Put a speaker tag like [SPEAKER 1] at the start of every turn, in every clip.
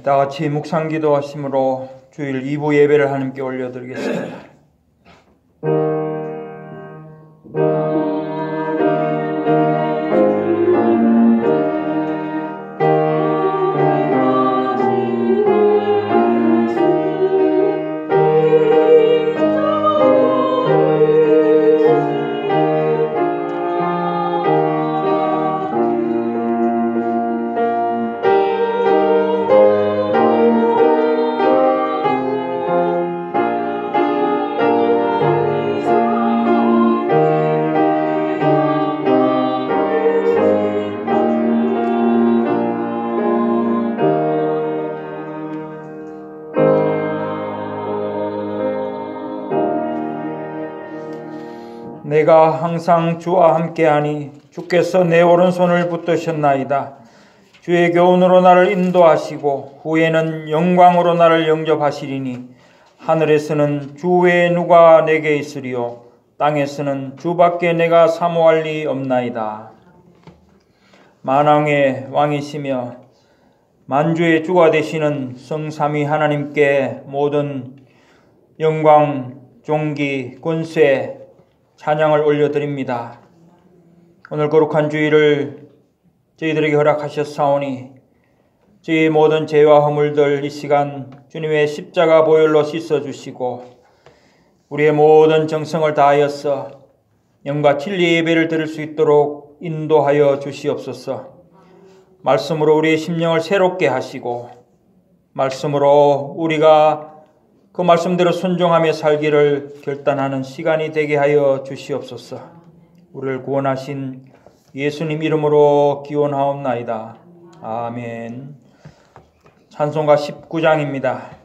[SPEAKER 1] 다 같이 묵상 기도하심으로 주일 2부 예배를 하나님께 올려드리겠습니다. 내가 항상 주와 함께하니 주께서 내 오른손을 붙드셨나이다. 주의 교훈으로 나를 인도하시고 후에는 영광으로 나를 영접하시리니 하늘에서는 주 외에 누가 내게 있으리요 땅에서는 주밖에 내가 사모할 리 없나이다. 만왕의 왕이시며 만주의 주가 되시는 성삼위 하나님께 모든 영광, 존귀, 권세, 찬양을 올려드립니다. 오늘 거룩한 주일을 저희들에게 허락하셨사오니 저희의 모든 죄와 허물들 이 시간 주님의 십자가 보혈로 씻어주시고 우리의 모든 정성을 다하여서 영과 진리의 예배를 드릴 수 있도록 인도하여 주시옵소서. 말씀으로 우리의 심령을 새롭게 하시고 말씀으로 우리가 그 말씀대로 순종하며 살기를 결단하는 시간이 되게 하여 주시옵소서. 우리를 구원하신 예수님 이름으로 기원하옵나이다. 아멘. 찬송가 19장입니다.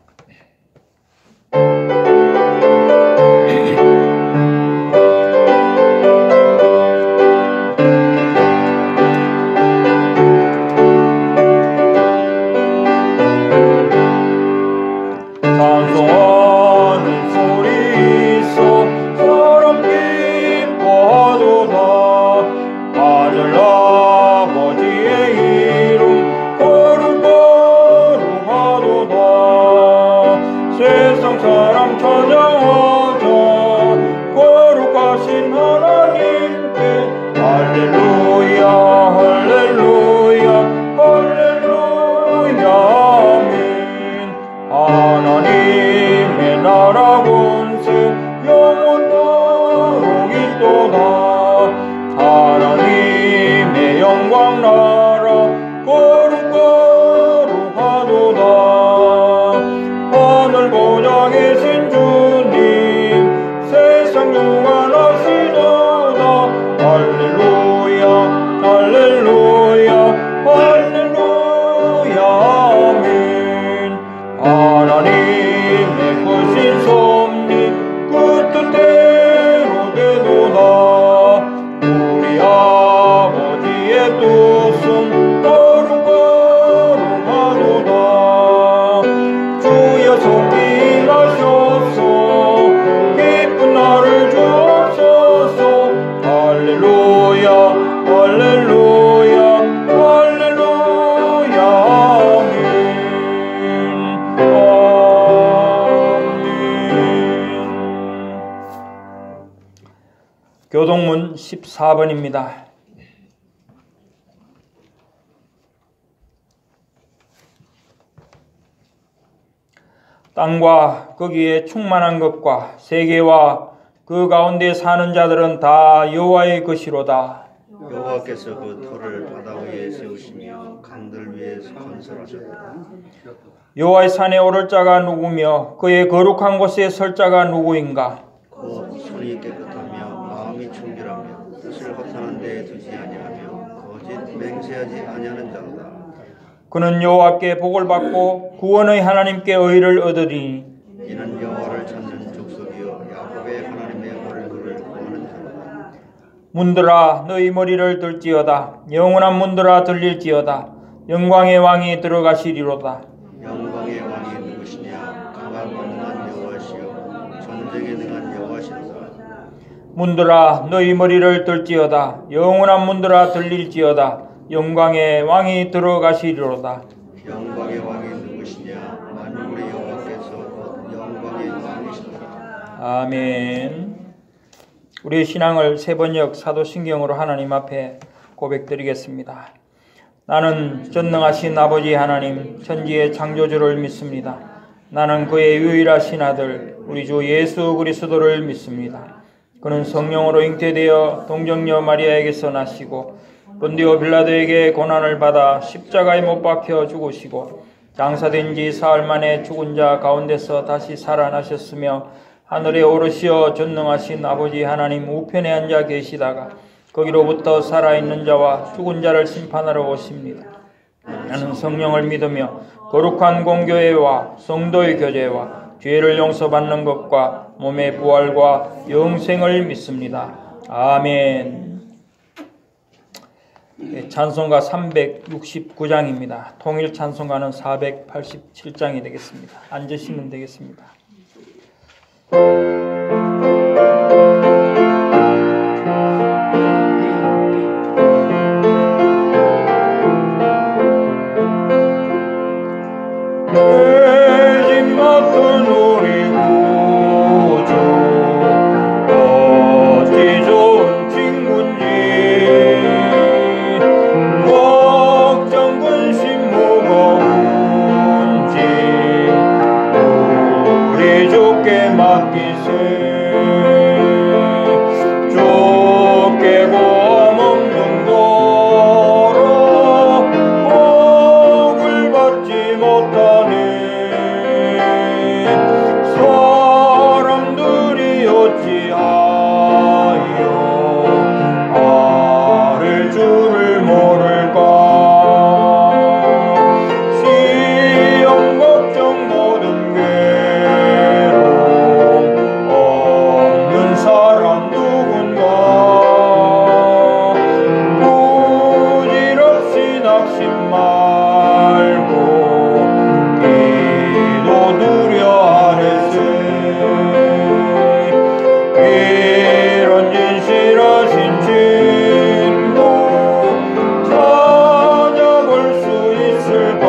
[SPEAKER 1] 교동문 14번입니다. 땅과 거기에 충만한 것과 세계와 그 가운데 사는 자들은 다 여호와의 것이로다.
[SPEAKER 2] 여호와께서 그 터를 바다 위에 세우시며 강들 위에 건설하셨다.
[SPEAKER 1] 여호와의 산에 오를 자가 누구며 그의 거룩한 곳에 설 자가 누구인가?
[SPEAKER 2] 곧 손이 깨끗하며 마음이 청결하며 뜻을 허탄한 데에 두지 아니하며 거짓 맹세하지 아니하는 자로다.
[SPEAKER 1] 그는 여호와께 복을 받고 구원의 하나님께 의를 얻으리니
[SPEAKER 2] 이는 여호와를 찾는 족속이요 야곱의 하나님의 얼굴을 구하는 자로다.
[SPEAKER 1] 문들아 너희 머리를 들지어다. 영원한 문들아 들릴지어다. 영광의 왕이 들어가시리로다.
[SPEAKER 2] 영광의 왕이 누구시냐? 강하고 능한 여호와시요 전쟁에 능한 여호와시로다.
[SPEAKER 1] 문들아 너희 머리를 들지어다. 영원한 문들아 들릴지어다. 영광의 왕이 들어가시리로다.
[SPEAKER 2] 영광의 왕이 누구시냐? 만물의 여호와께서 곧 영광의 왕이시니라.
[SPEAKER 1] 아멘. 우리의 신앙을 세번역 사도신경으로 하나님 앞에 고백드리겠습니다. 나는 전능하신 아버지 하나님 천지의 창조주를 믿습니다. 나는 그의 유일하신 아들 우리 주 예수 그리스도를 믿습니다. 그는 성령으로 잉태되어 동정녀 마리아에게서 나시고 본디오 빌라도에게 고난을 받아 십자가에 못 박혀 죽으시고 장사된 지 사흘 만에 죽은 자 가운데서 다시 살아나셨으며 하늘에 오르시어 전능하신 아버지 하나님 우편에 앉아 계시다가 거기로부터 살아있는 자와 죽은 자를 심판하러 오십니다. 나는 성령을 믿으며 거룩한 공교회와 성도의 교제와 죄를 용서받는 것과 몸의 부활과 영생을 믿습니다. 아멘. 찬송가 369장입니다. 통일 찬송가는 487장이 되겠습니다. 앉으시면 되겠습니다. 죄짐 맡은 우리 구주 어찌 좋은 친구인지 걱정 근심 무거운지 우리 주께 맡기세. 주께 고함 없는 거로 복을 받지 못하네. 사람들이 어찌하여 아를 줄을 모를까. 시험 걱정 모든 괴로움 없는 사람 누군가. 부질없이 낙심 말고 기도 두려하래세. 이런 진실하신 친구 찾아볼 수 있을까.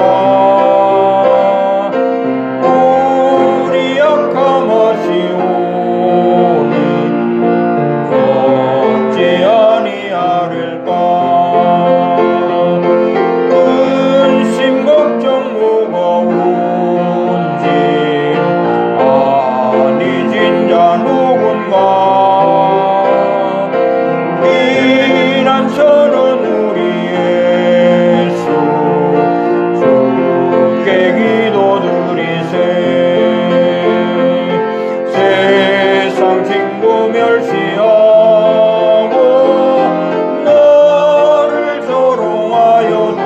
[SPEAKER 1] 우리 약함하시오니 어찌 아니하릴까. 근심 걱정 무거운지 아니진 자 누군가. 피난처는 우리 예수 주께 기도드리세. 세상 친구 멸시하고 나를 조롱하여도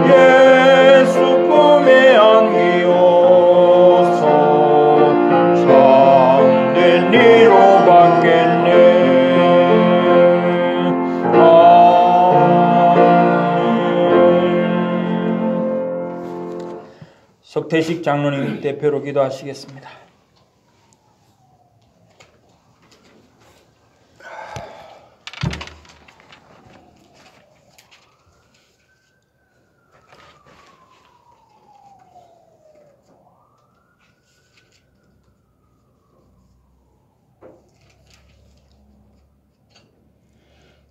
[SPEAKER 1] 예수 품에 안기어서 참된 이로 받겠네. 석태식 장로님 대표로 기도하시겠습니다.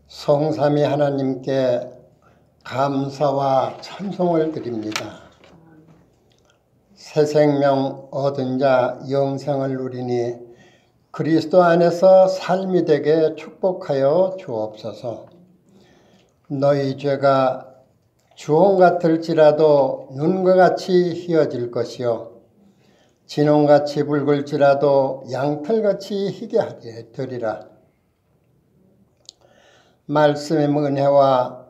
[SPEAKER 3] 성삼위 하나님께 감사와 찬송을 드립니다. 새 생명 얻은 자 영생을 누리니 그리스도 안에서 삶이 되게 축복하여 주옵소서. 너희 죄가 주홍 같을지라도 눈과 같이 희어질 것이요 진홍같이 붉을지라도 양털같이 희게 되리라. 말씀의 은혜와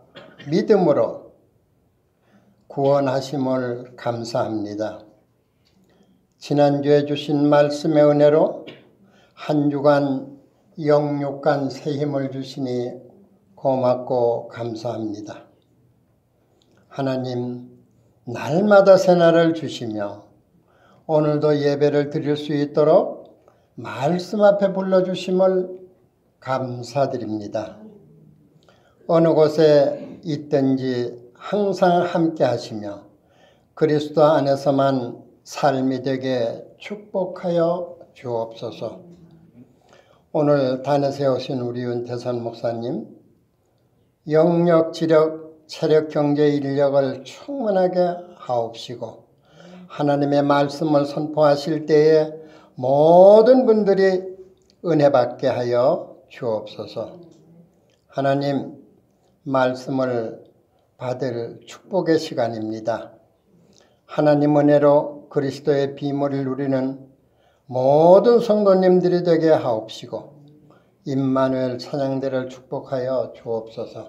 [SPEAKER 3] 믿음으로 구원하심을 감사합니다. 지난주에 주신 말씀의 은혜로 한 주간 영육간 새 힘을 주시니 고맙고 감사합니다. 하나님, 날마다 새날을 주시며 오늘도 예배를 드릴 수 있도록 말씀 앞에 불러주심을 감사드립니다. 어느 곳에 있든지 항상 함께 하시며 그리스도 안에서만 삶이 되게 축복하여 주옵소서. 오늘 단에 세우신 우리 윤태선 목사님, 영력, 지력, 체력, 경제, 인력을 충만하게 하옵시고 하나님의 말씀을 선포하실 때에 모든 분들이 은혜 받게 하여 주옵소서. 하나님, 말씀을 받을 축복의 시간입니다. 하나님 은혜로 그리스도의 비밀을 누리는 모든 성도님들이 되게 하옵시고 임마누엘 찬양대를 축복하여 주옵소서.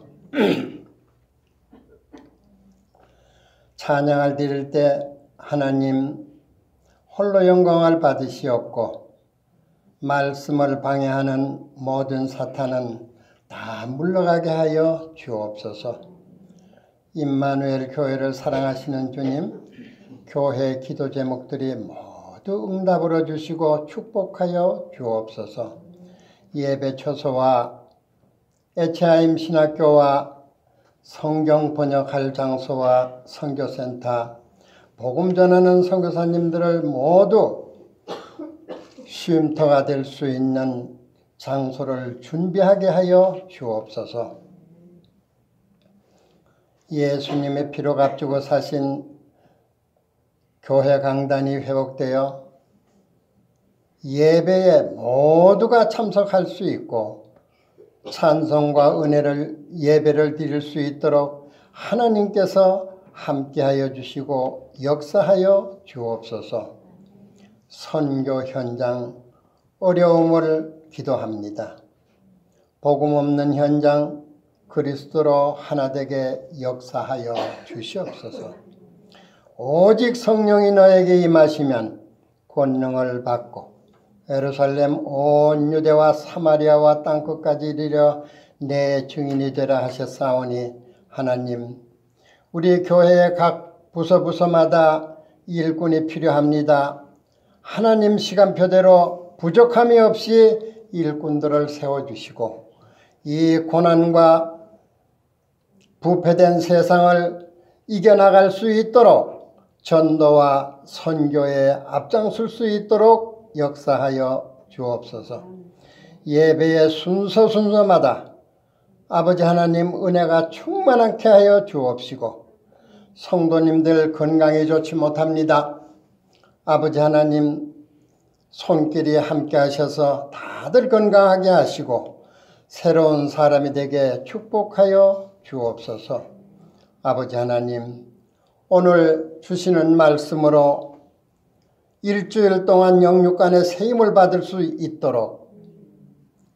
[SPEAKER 3] 찬양을 드릴 때 하나님 홀로 영광을 받으시옵고 말씀을 방해하는 모든 사탄은 다 물러가게 하여 주옵소서. 임마누엘 교회를 사랑하시는 주님, 교회 기도 제목들이 모두 응답으로 주시고 축복하여 주옵소서. 예배 처소와 에치아임 신학교와 성경 번역할 장소와 선교센터, 복음 전하는 선교사님들을 모두 쉼터가 될 수 있는 장소를 준비하게 하여 주옵소서. 예수님의 피로 값주고 사신 교회 강단이 회복되어 예배에 모두가 참석할 수 있고 찬송과 은혜를 예배를 드릴 수 있도록 하나님께서 함께하여 주시고 역사하여 주옵소서. 선교 현장 어려움을 기도합니다. 복음 없는 현장 그리스도로 하나 되게 역사하여 주시옵소서. 오직 성령이 너에게 임하시면 권능을 받고 예루살렘 온 유대와 사마리아와 땅끝까지 이르러 내 증인이 되라 하셨사오니 하나님, 우리 교회의 각 부서마다 일꾼이 필요합니다. 하나님 시간표대로 부족함이 없이 일꾼들을 세워주시고 이 고난과 부패된 세상을 이겨나갈 수 있도록 전도와 선교에 앞장설 수 있도록 역사하여 주옵소서. 예배의 순서마다 아버지 하나님 은혜가 충만하게 하여 주옵시고 성도님들 건강이 좋지 못합니다. 아버지 하나님 손길이 함께 하셔서 다들 건강하게 하시고 새로운 사람이 되게 축복하여 주옵소서. 아버지 하나님, 오늘 주시는 말씀으로 일주일 동안 영육간의 세임을 받을 수 있도록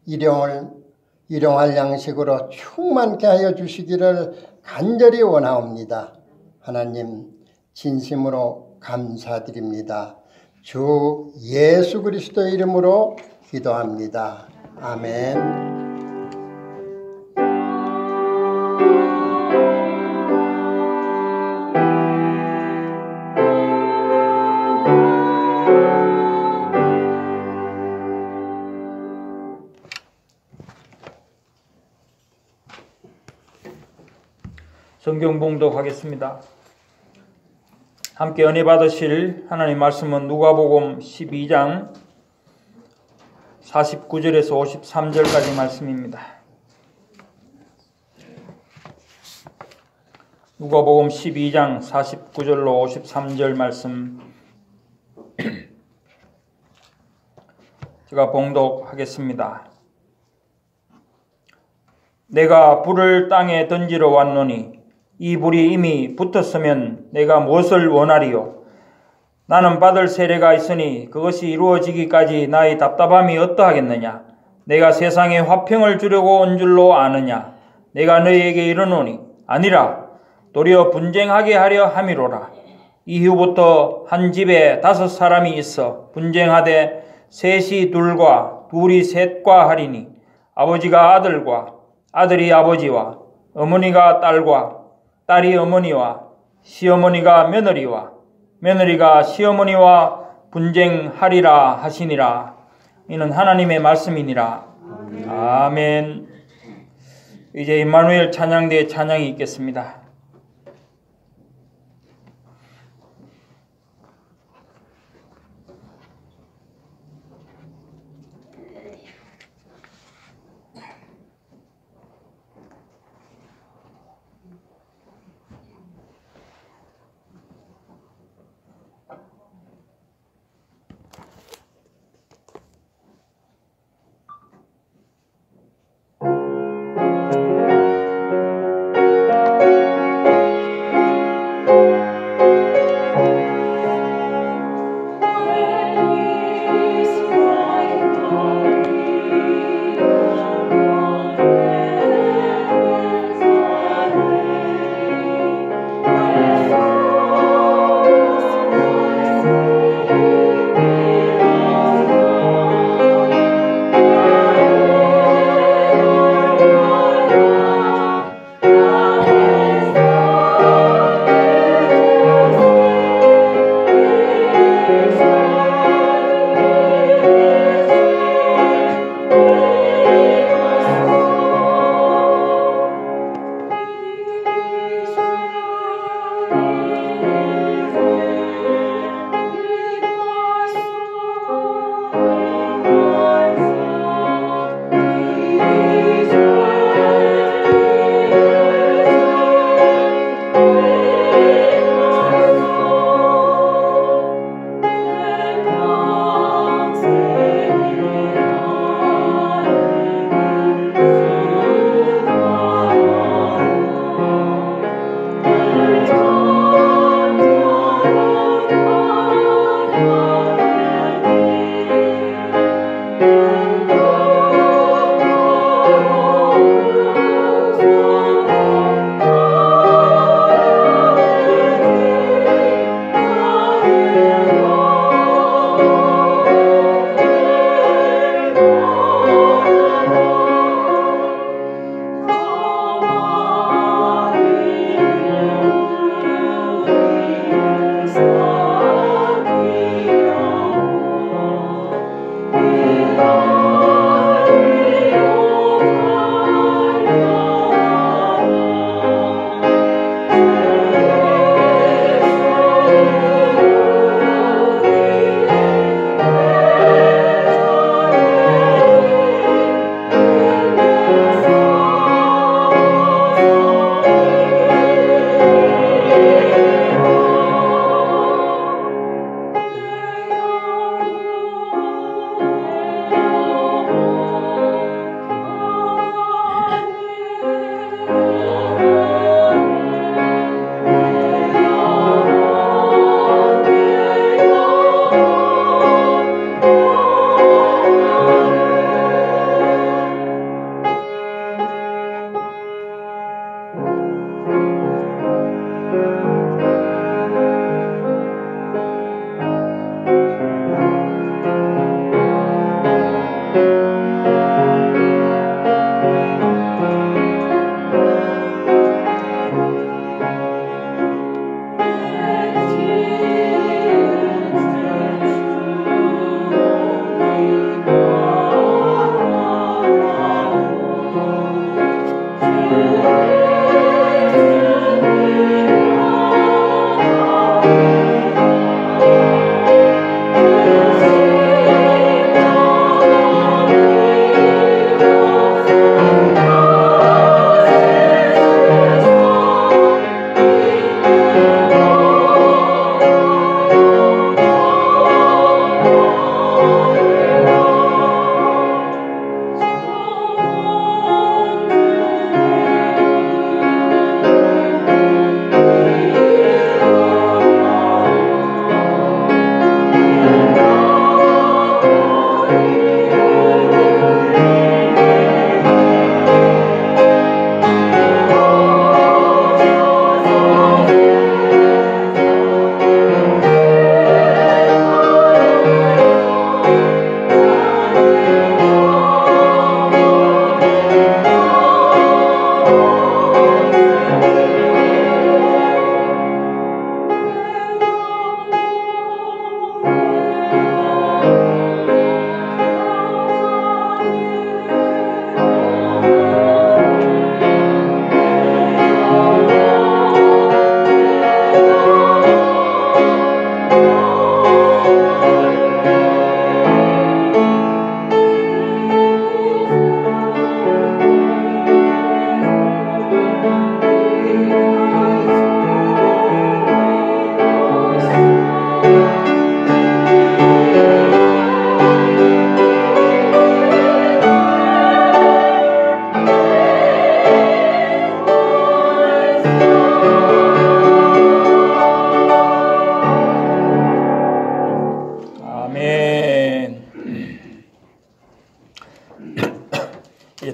[SPEAKER 3] 일용할 양식으로 충만케 하여 주시기를 간절히 원하옵니다. 하나님, 진심으로 감사드립니다. 주 예수 그리스도의 이름으로 기도합니다. 아멘.
[SPEAKER 1] 성경 봉독하겠습니다. 함께 은혜 받으실 하나님 말씀은 누가복음 12장 49절에서 53절까지 말씀입니다. 누가복음 12장 49절로 53절 말씀 제가 봉독하겠습니다. 내가 불을 땅에 던지러 왔노니 이 불이 이미 붙었으면 내가 무엇을 원하리요? 나는 받을 세례가 있으니 그것이 이루어지기까지 나의 답답함이 어떠하겠느냐? 내가 세상에 화평을 주려고 온 줄로 아느냐? 내가 너희에게 이르노니 아니라 도리어 분쟁하게 하려 함이로라. 이후부터 한 집에 5 사람이 있어 분쟁하되 셋이 둘과 둘이 셋과 하리니 아버지가 아들과 아들이 아버지와 어머니가 딸과 딸이 어머니와 시어머니가 며느리와 며느리가 시어머니와 분쟁하리라 하시니라. 이는 하나님의 말씀이니라. 아멘. 이제 임마누엘 찬양대의 찬양이 있겠습니다.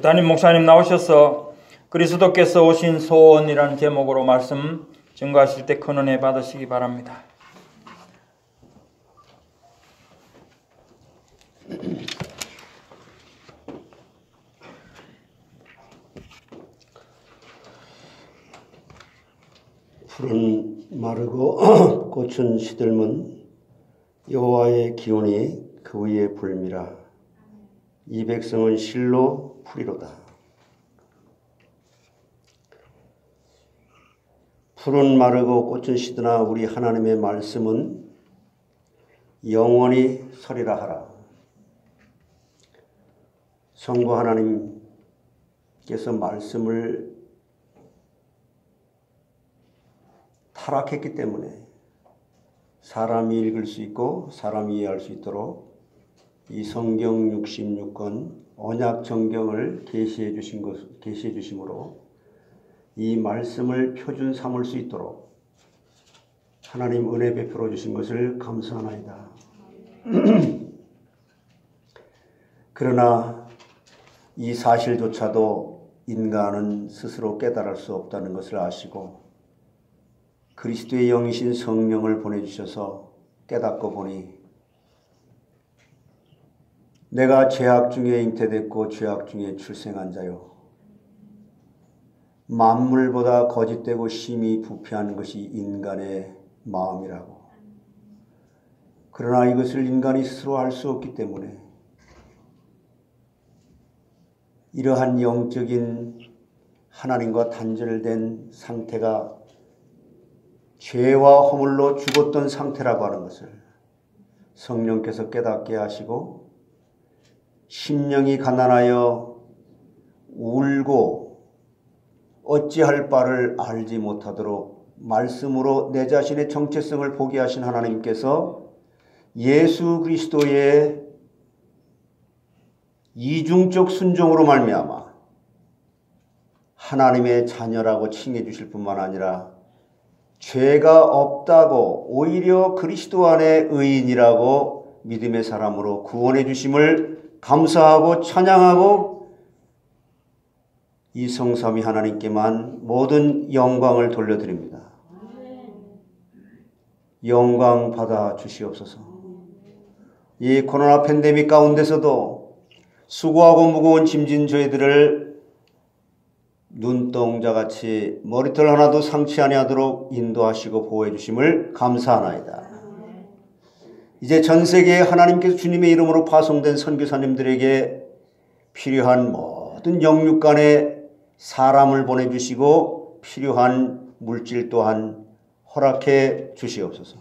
[SPEAKER 1] 담임 목사님 나오셔서 그리스도께서 오신 소원이라는 제목으로 말씀 증거하실 때 큰 은혜 받으시기 바랍니다.
[SPEAKER 2] 풀은 마르고 꽃은 시들면 여호와의 기운이 그 위에 불미라. 이 백성은 실로 풀이로다. 풀은 마르고 꽃은 시드나 우리 하나님의 말씀은 영원히 서리라 하라. 성부 하나님께서 말씀을 타락했기 때문에 사람이 읽을 수 있고 사람이 이해할 수 있도록 이 성경 66권 언약 정경을 계시해 주심으로 이 말씀을 표준 삼을 수 있도록 하나님 은혜 베풀어 주신 것을 감사하나이다. 그러나 이 사실조차도 인간은 스스로 깨달을 수 없다는 것을 아시고 그리스도의 영이신 성령을 보내주셔서 깨닫고 보니 내가 죄악 중에 잉태됐고 죄악 중에 출생한 자요 만물보다 거짓되고 심히 부패한 것이 인간의 마음이라고. 그러나 이것을 인간이 스스로 알 수 없기 때문에 이러한 영적인 하나님과 단절된 상태가 죄와 허물로 죽었던 상태라고 하는 것을 성령께서 깨닫게 하시고 심령이 가난하여 울고 어찌할 바를 알지 못하도록 말씀으로 내 자신의 정체성을 보게 하신 하나님께서 예수 그리스도의 이중적 순종으로 말미암아 하나님의 자녀라고 칭해 주실 뿐만 아니라 죄가 없다고 오히려 그리스도 안에 의인이라고 믿음의 사람으로 구원해 주심을 감사하고 찬양하고 이 성삼위 하나님께만 모든 영광을 돌려드립니다. 영광 받아 주시옵소서. 이 코로나 팬데믹 가운데서도 수고하고 무거운 짐진 저희들을 눈동자같이 머리털 하나도 상치 아니하도록 인도하시고 보호해 주심을 감사하나이다. 이제 전 세계에 하나님께서 주님의 이름으로 파송된 선교사님들에게 필요한 모든 영육 간에 사람을 보내주시고 필요한 물질 또한 허락해 주시옵소서.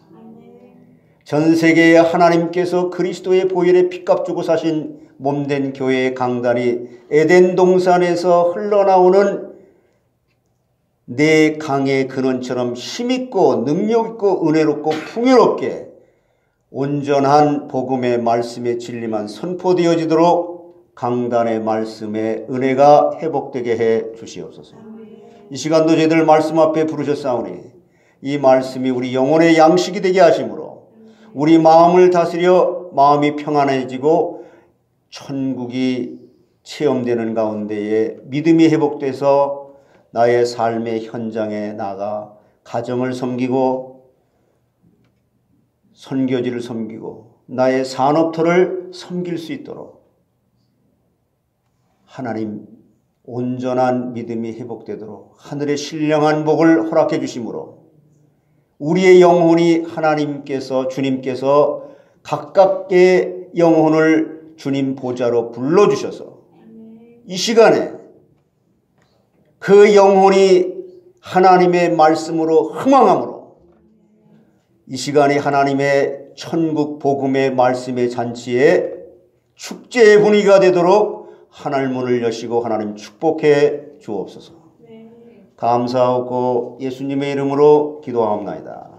[SPEAKER 2] 전 세계에 하나님께서 그리스도의 보혈에 피값 주고 사신 몸된 교회의 강단이 에덴 동산에서 흘러나오는 내 강의 근원처럼 힘있고 능력있고 은혜롭고 풍요롭게 온전한 복음의 말씀의 진리만 선포되어지도록 강단의 말씀의 은혜가 회복되게 해 주시옵소서. 이 시간도 저희들 말씀 앞에 부르셨사오니 이 말씀이 우리 영혼의 양식이 되게 하심으로 우리 마음을 다스려 마음이 평안해지고 천국이 체험되는 가운데에 믿음이 회복돼서 나의 삶의 현장에 나가 가정을 섬기고 선교지를 섬기고 나의 산업터를 섬길 수 있도록 하나님 온전한 믿음이 회복되도록 하늘의 신령한 복을 허락해 주심으로 우리의 영혼이 하나님께서 주님께서 가깝게 영혼을 주님 보좌로 불러주셔서 이 시간에 그 영혼이 하나님의 말씀으로 흥왕함으로 이 시간이 하나님의 천국 복음의 말씀의 잔치에 축제의 분위기가 되도록 하늘 문을 여시고 하나님 축복해 주옵소서. 감사하고 예수님의 이름으로 기도하옵나이다.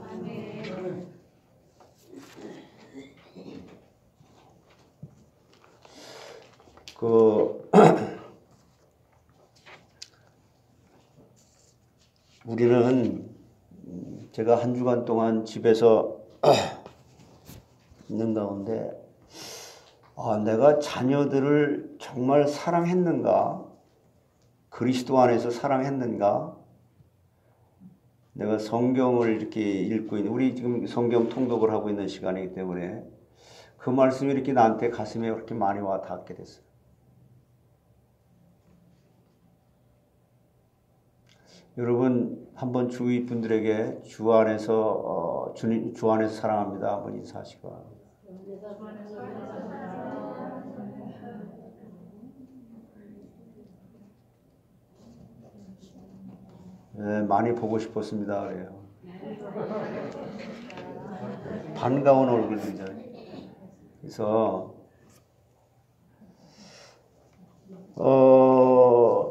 [SPEAKER 2] 우리는 제가 한 주간 동안 집에서 있는 가운데 내가 자녀들을 정말 사랑했는가? 그리스도 안에서 사랑했는가? 내가 성경을 이렇게 읽고 있는, 우리 지금 성경 통독을 하고 있는 시간이기 때문에 그 말씀이 이렇게 나한테 가슴에 그렇게 많이 와 닿게 됐어요. 여러분 한번 주위 분들에게 주 안에서 주 안에서 사랑합니다 한번 인사하시기 바랍니다. 네, 많이 보고 싶었습니다. 그래요. 반가운 얼굴들이잖아요. 그래서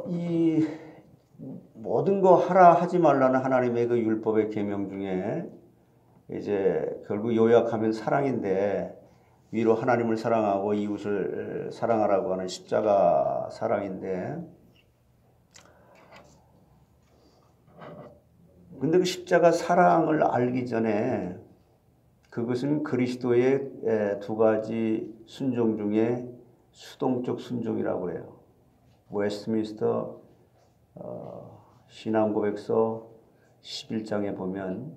[SPEAKER 2] 이 모든 거 하라 하지 말라는 하나님의 그 율법의 계명 중에 이제 결국 요약하면 사랑인데 위로 하나님을 사랑하고 이웃을 사랑하라고 하는 십자가 사랑인데 근데 그 십자가 사랑을 알기 전에 그것은 그리스도의 두 가지 순종 중에 수동적 순종이라고 해요. 웨스트민스터 신앙고백서 11장에 보면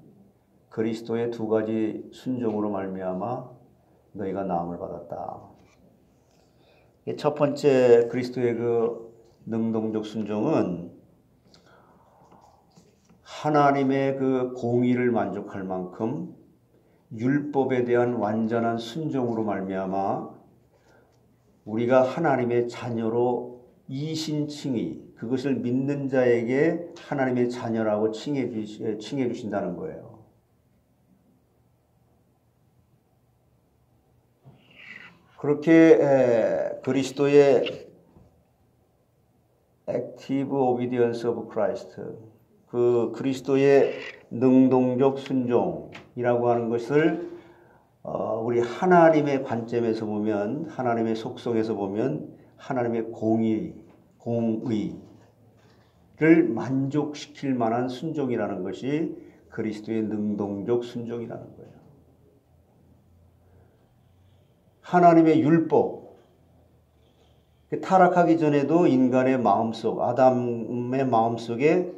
[SPEAKER 2] 그리스도의 두 가지 순종으로 말미암아 너희가 나음을 받았다. 첫 번째 그리스도의 그 능동적 순종은 하나님의 그 공의를 만족할 만큼 율법에 대한 완전한 순종으로 말미암아 우리가 하나님의 자녀로 이신칭의 그것을 믿는 자에게 하나님의 자녀라고 칭해 주신다는 거예요. 그렇게 그리스도의 Active Obedience of Christ 그 그리스도의 능동적 순종이라고 하는 것을 우리 하나님의 관점에서 보면 하나님의 속성에서 보면 하나님의 공의를 만족시킬 만한 순종이라는 것이 그리스도의 능동적 순종이라는 거예요. 하나님의 율법 타락하기 전에도 인간의 마음속 아담의 마음속에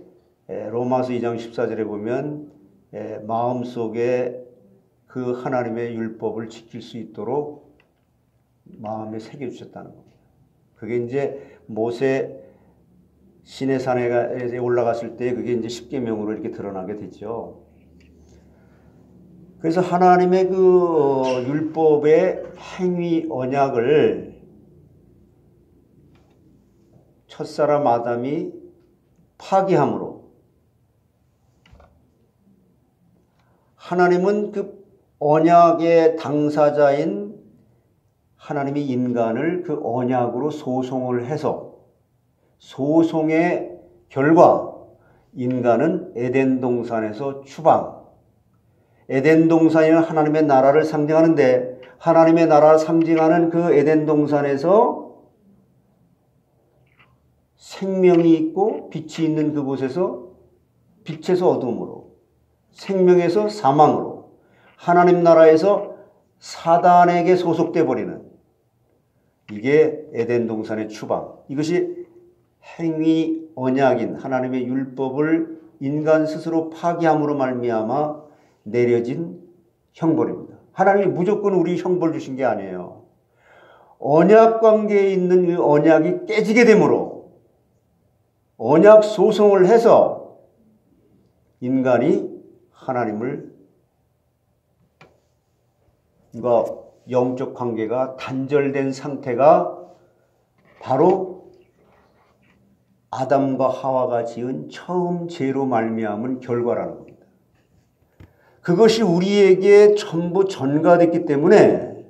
[SPEAKER 2] 로마서 2장 14절에 보면 마음속에 그 하나님의 율법을 지킬 수 있도록 마음에 새겨주셨다는 겁니다. 그게 이제 모세 시내산에 올라갔을 때 그게 이제 십계명으로 이렇게 드러나게 됐죠. 그래서 하나님의 그 율법의 행위 언약을 첫사람 아담이 파기함으로 하나님은 그 언약의 당사자인 하나님이 인간을 그 언약으로 소송을 해서 소송의 결과 인간은 에덴 동산에서 추방, 에덴 동산이 하나님의 나라를 상징하는데 하나님의 나라를 상징하는 그 에덴 동산에서 생명이 있고 빛이 있는 그곳에서 빛에서 어둠으로, 생명에서 사망으로, 하나님 나라에서 사단에게 소속돼 버리는 이게 에덴 동산의 추방. 이것이 행위 언약인 하나님의 율법을 인간 스스로 파기함으로 말미암아 내려진 형벌입니다. 하나님이 무조건 우리 형벌 주신 게 아니에요. 언약 관계에 있는 그 언약이 깨지게 되므로 언약 소송을 해서 인간이 하나님을 영적 관계가 단절된 상태가 바로 아담과 하와가 지은 처음 죄로 말미암은 결과라는 겁니다. 그것이 우리에게 전부 전가됐기 때문에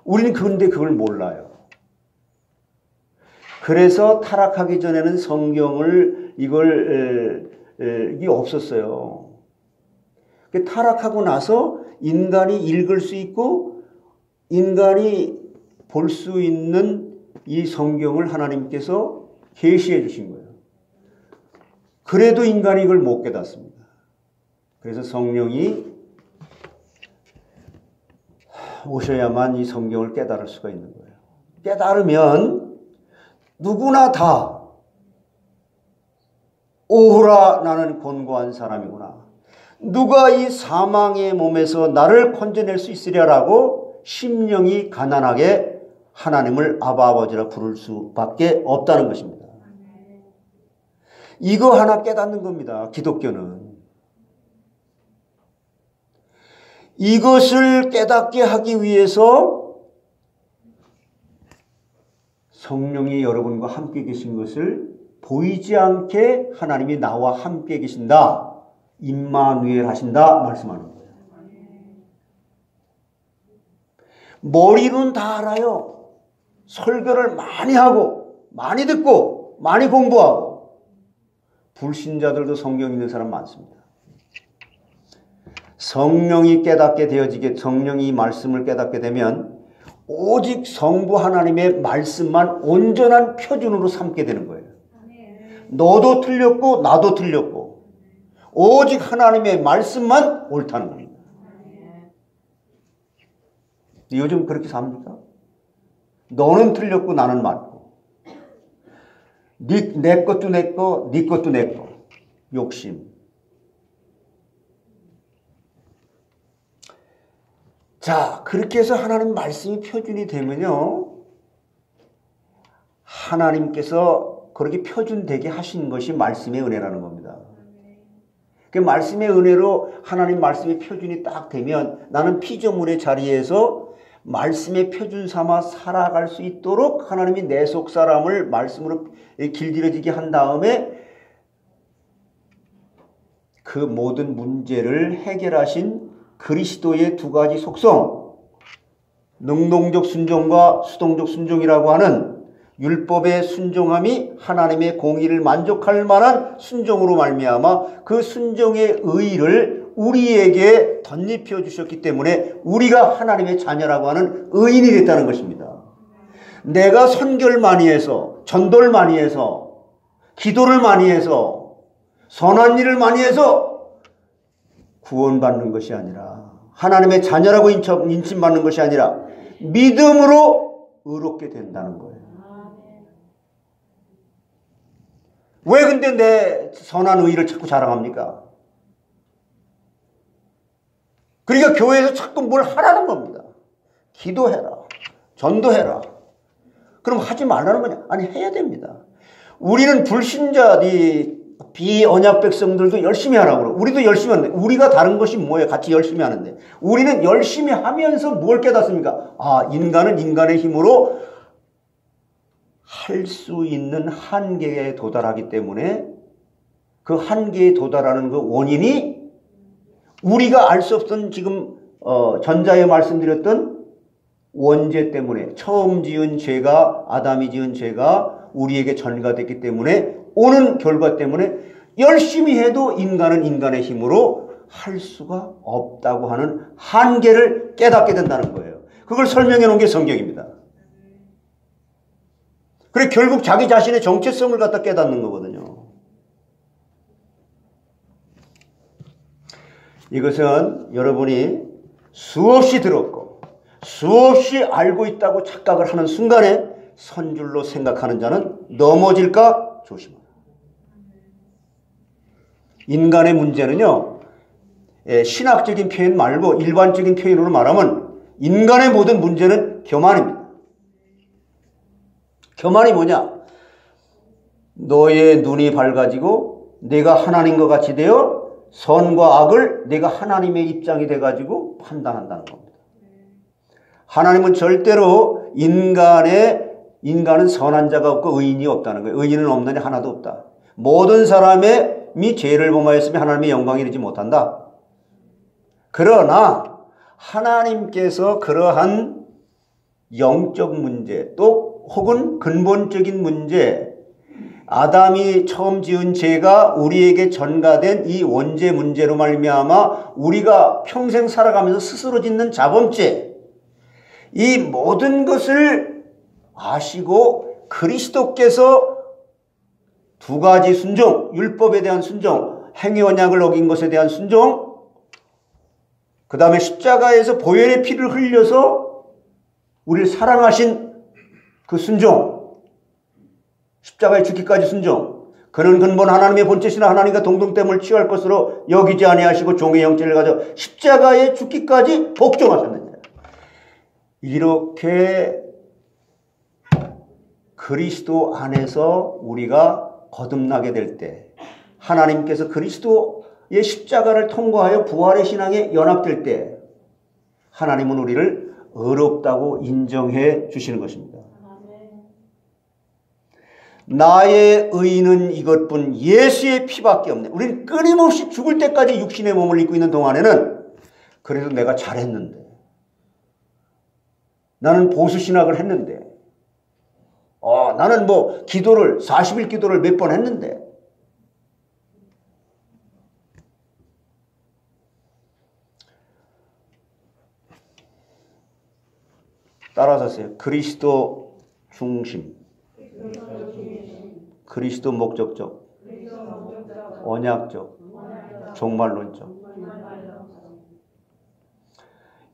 [SPEAKER 2] 우리는 그런데 그걸 몰라요. 그래서 타락하기 전에는 성경을 이게 없었어요. 타락하고 나서 인간이 읽을 수 있고 인간이 볼 수 있는 이 성경을 하나님께서 계시해 주신 거예요. 그래도 인간이 이걸 못 깨닫습니다. 그래서 성령이 오셔야만 이 성경을 깨달을 수가 있는 거예요. 깨달으면 누구나 다 오호라 나는 곤고한 사람이구나. 누가 이 사망의 몸에서 나를 건져낼 수 있으랴라고 심령이 가난하게 하나님을 아바 아버지라 부를 수밖에 없다는 것입니다. 이거 하나 깨닫는 겁니다. 기독교는. 이것을 깨닫게 하기 위해서 성령이 여러분과 함께 계신 것을 보이지 않게 하나님이 나와 함께 계신다. 임마누엘 하신다 말씀하는 거예요. 머리로는 다 알아요. 설교를 많이 하고 많이 듣고 많이 공부하고 불신자들도 성경 있는 사람 많습니다. 성령이 깨닫게 되어지게 성령이 이 말씀을 깨닫게 되면 오직 성부 하나님의 말씀만 온전한 표준으로 삼게 되는 거예요. 너도 틀렸고 나도 틀렸고 오직 하나님의 말씀만 옳다는 겁니다. 요즘 그렇게 삽니까? 너는 틀렸고 나는 맞고 내 것도 내 거, 네 것도 내 거. 욕심. 자, 그렇게 해서 하나님 말씀이 표준이 되면요 하나님께서 그렇게 표준되게 하신 것이 말씀의 은혜라는 겁니다. 그 말씀의 은혜로 하나님 말씀의 표준이 딱 되면 나는 피조물의 자리에서 말씀의 표준 삼아 살아갈 수 있도록 하나님이 내 속 사람을 말씀으로 길들여지게 한 다음에 그 모든 문제를 해결하신 그리스도의 두 가지 속성, 능동적 순종과 수동적 순종이라고 하는 율법의 순종함이 하나님의 공의를 만족할 만한 순종으로 말미암아 그 순종의 의의를 우리에게 덧입혀 주셨기 때문에 우리가 하나님의 자녀라고 하는 의인이 됐다는 것입니다. 내가 선교를 많이 해서 전도를 많이 해서 기도를 많이 해서 선한 일을 많이 해서 구원받는 것이 아니라 하나님의 자녀라고 인침받는 것이 아니라 믿음으로 의롭게 된다는 거예요. 왜 근데 내 선한 의의를 자꾸 자랑합니까? 그러니까 교회에서 자꾸 뭘 하라는 겁니다. 기도해라. 전도해라. 그럼 하지 말라는 거냐? 아니, 해야 됩니다. 우리는 불신자, 비언약 백성들도 열심히 하라고 그러고, 우리도 열심히 하는데, 우리가 다른 것이 뭐예요? 같이 열심히 하는데. 우리는 열심히 하면서 뭘 깨닫습니까? 아, 인간은 인간의 힘으로 할 수 있는 한계에 도달하기 때문에 그 한계에 도달하는 그 원인이 우리가 알 수 없던 지금 전자에 말씀드렸던 원죄 때문에, 처음 지은 죄가, 아담이 지은 죄가 우리에게 전가됐기 때문에 오는 결과 때문에 열심히 해도 인간은 인간의 힘으로 할 수가 없다고 하는 한계를 깨닫게 된다는 거예요. 그걸 설명해 놓은 게 성경입니다. 그래, 결국 자기 자신의 정체성을 갖다 깨닫는 거거든요. 이것은 여러분이 수없이 들었고 수없이 알고 있다고 착각을 하는 순간에 선줄로 생각하는 자는 넘어질까 조심하라. 인간의 문제는요, 신학적인 표현 말고 일반적인 표현으로 말하면 인간의 모든 문제는 교만입니다. 교만이 뭐냐? 너의 눈이 밝아지고 내가 하나님과 같이 되어 선과 악을 내가 하나님의 입장이 돼가지고 판단한다는 겁니다. 하나님은 절대로 인간은 선한 자가 없고 의인이 없다는 거예요. 의인은 없느니 하나도 없다. 모든 사람이 죄를 범하였으면 하나님의 영광에 이르지 못한다. 그러나 하나님께서 그러한 영적 문제 또 혹은 근본적인 문제, 아담이 처음 지은 죄가 우리에게 전가된 이 원죄 문제로 말미암아 우리가 평생 살아가면서 스스로 짓는 자범죄, 이 모든 것을 아시고 그리스도께서 두 가지 순종, 율법에 대한 순종, 행위 언약을 어긴 것에 대한 순종, 그 다음에 십자가에서 보혈의 피를 흘려서 우리를 사랑하신 그 순종, 십자가에 죽기까지 순종, 그는 근본 하나님의 본체시나 하나님과 동등됨을 취할 것으로 여기지 아니하시고 종의 형체를 가져 십자가에 죽기까지 복종하셨느니라. 이렇게 그리스도 안에서 우리가 거듭나게 될 때, 하나님께서 그리스도의 십자가를 통과하여 부활의 신앙에 연합될 때 하나님은 우리를 의롭다고 인정해 주시는 것입니다. 나의 의는 이것뿐 예수의 피밖에 없네. 우리는 끊임없이 죽을 때까지 육신의 몸을 입고 있는 동안에는 그래도 내가 잘했는데, 나는 보수신학을 했는데, 나는 뭐 기도를 40일 기도를 몇 번 했는데, 따라서 하세요. 그리스도 중심, 그리스도 목적적, 언약적, 종말론적.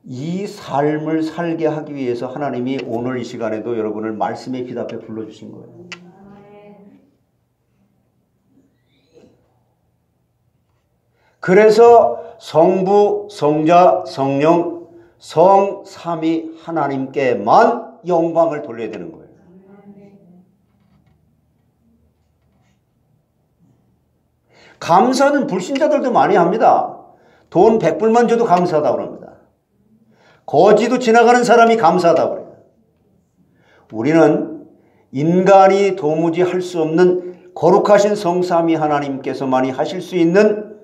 [SPEAKER 2] 이 삶을 살게 하기 위해서 하나님이 오늘 이 시간에도 여러분을 말씀의 빛 앞에 불러주신 거예요. 그래서 성부, 성자, 성령, 성삼위 하나님께만 영광을 돌려야 되는 거예요. 감사는 불신자들도 많이 합니다. 돈 100불만 줘도 감사하다고 합니다. 거지도 지나가는 사람이 감사하다고 그래요. 우리는 인간이 도무지 할 수 없는 거룩하신 성삼위 하나님께서만이 하실 수 있는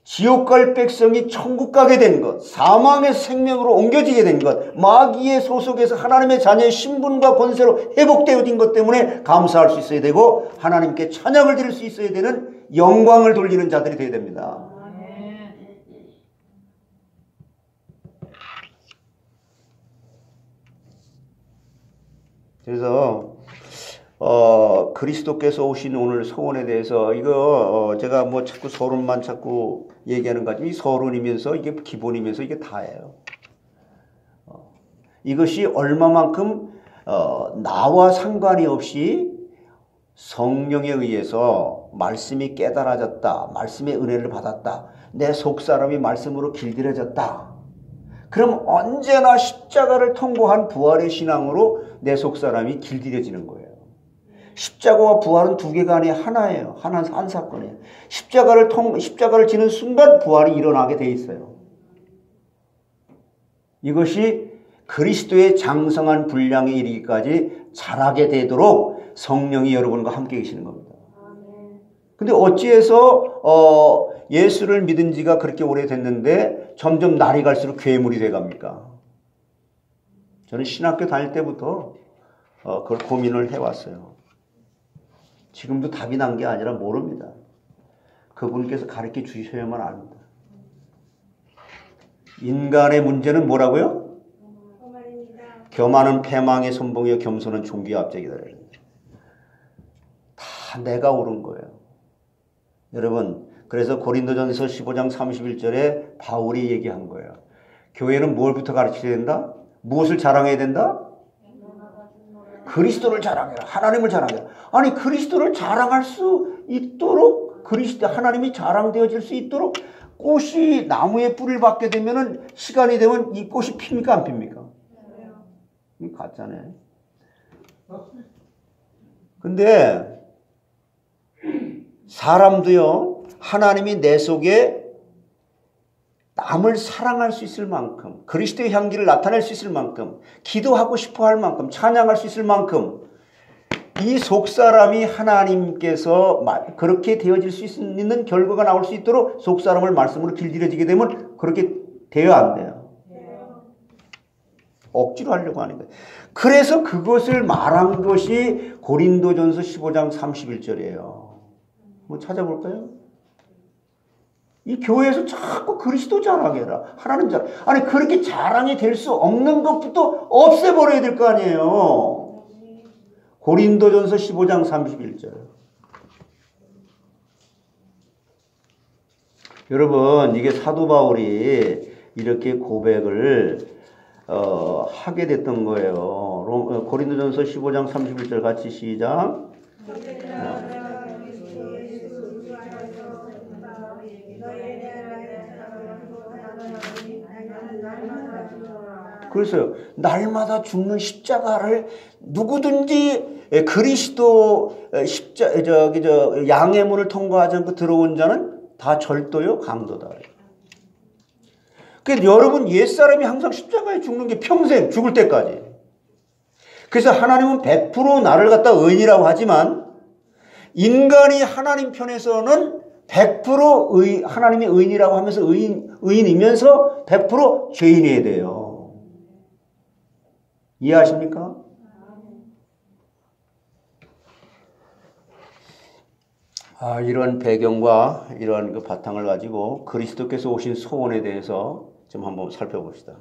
[SPEAKER 2] 지옥 갈 백성이 천국 가게 된 것, 사망의 생명으로 옮겨지게 된 것, 마귀의 소속에서 하나님의 자녀의 신분과 권세로 회복되어진 것 때문에 감사할 수 있어야 되고, 하나님께 찬양을 드릴 수 있어야 되는 영광을 돌리는 자들이 되어야 됩니다. 그래서 그리스도께서 오신 오늘 서론에 대해서 이거 제가 뭐 자꾸 서론만 자꾸 얘기하는 거 같지만 이 서론이면서 이게 기본이면서 이게 다예요. 이것이 얼마만큼 나와 상관이 없이 성령에 의해서 말씀이 깨달아졌다. 말씀의 은혜를 받았다. 내 속사람이 말씀으로 길들여졌다. 그럼 언제나 십자가를 통과한 부활의 신앙으로 내 속사람이 길들여지는 거예요. 십자가와 부활은 두 개가 아니라 하나예요. 한 사건이에요. 십자가를 지는 순간 부활이 일어나게 돼 있어요. 이것이 그리스도의 장성한 분량에 이르기까지 자라게 되도록 성령이 여러분과 함께 계시는 겁니다. 근데 어찌해서 예수를 믿은 지가 그렇게 오래됐는데 점점 날이 갈수록 괴물이 돼갑니까? 저는 신학교 다닐 때부터 그걸 고민을 해왔어요. 지금도 답이 난 게 아니라 모릅니다. 그분께서 가르쳐 주셔야만 압니다. 인간의 문제는 뭐라고요? 교만은 패망의 선봉이요 겸손은 존귀의 앞제기다. 다 내가 옳은 거예요. 여러분, 그래서 고린도전서 15장 31절에 바울이 얘기한 거예요. 교회는 뭘부터 가르쳐야 된다? 무엇을 자랑해야 된다? 그리스도를 자랑해라. 하나님을 자랑해라. 아니, 그리스도를 자랑할 수 있도록, 하나님이 자랑되어질 수 있도록 꽃이 나무에 뿌리를 받게 되면은 시간이 되면 이 꽃이 핍니까? 안 핍니까? 이 가짜네. 근데 사람도요, 하나님이 내 속에 남을 사랑할 수 있을 만큼, 그리스도의 향기를 나타낼 수 있을 만큼, 기도하고 싶어 할 만큼, 찬양할 수 있을 만큼, 이 속사람이 하나님께서 그렇게 되어질 수 있는 결과가 나올 수 있도록 속사람을 말씀으로 길들여지게 되면 그렇게 돼야 안 돼요. 억지로 하려고 하는 거예요. 그래서 그것을 말한 것이 고린도전서 15장 31절이에요. 뭐 찾아볼까요? 이 교회에서 자꾸 그리스도 자랑해라. 하나님 자랑. 아니, 그렇게 자랑이 될 수 없는 것부터 없애버려야 될 거 아니에요. 고린도전서 15장 31절. 여러분, 이게 사도 바울이 이렇게 고백을 하게 됐던 거예요. 고린도전서 15장 31절 같이 시작. 그래서요, 날마다 죽는 십자가를 누구든지 그리스도 양의 문을 통과하지 않고 들어온 자는 다 절도요, 강도다. 그러니까 여러분, 옛사람이 항상 십자가에 죽는 게 평생 죽을 때까지. 그래서 하나님은 100% 나를 갖다 의인이라고 하지만 인간이 하나님 편에서는 100% 하나님이 의인이라고 하면서 의인이면서 100% 죄인이어야 돼요. 이해하십니까? 이런 배경과 이런 그 바탕을 가지고 그리스도께서 오신 소원에 대해서 좀 한번 살펴봅시다.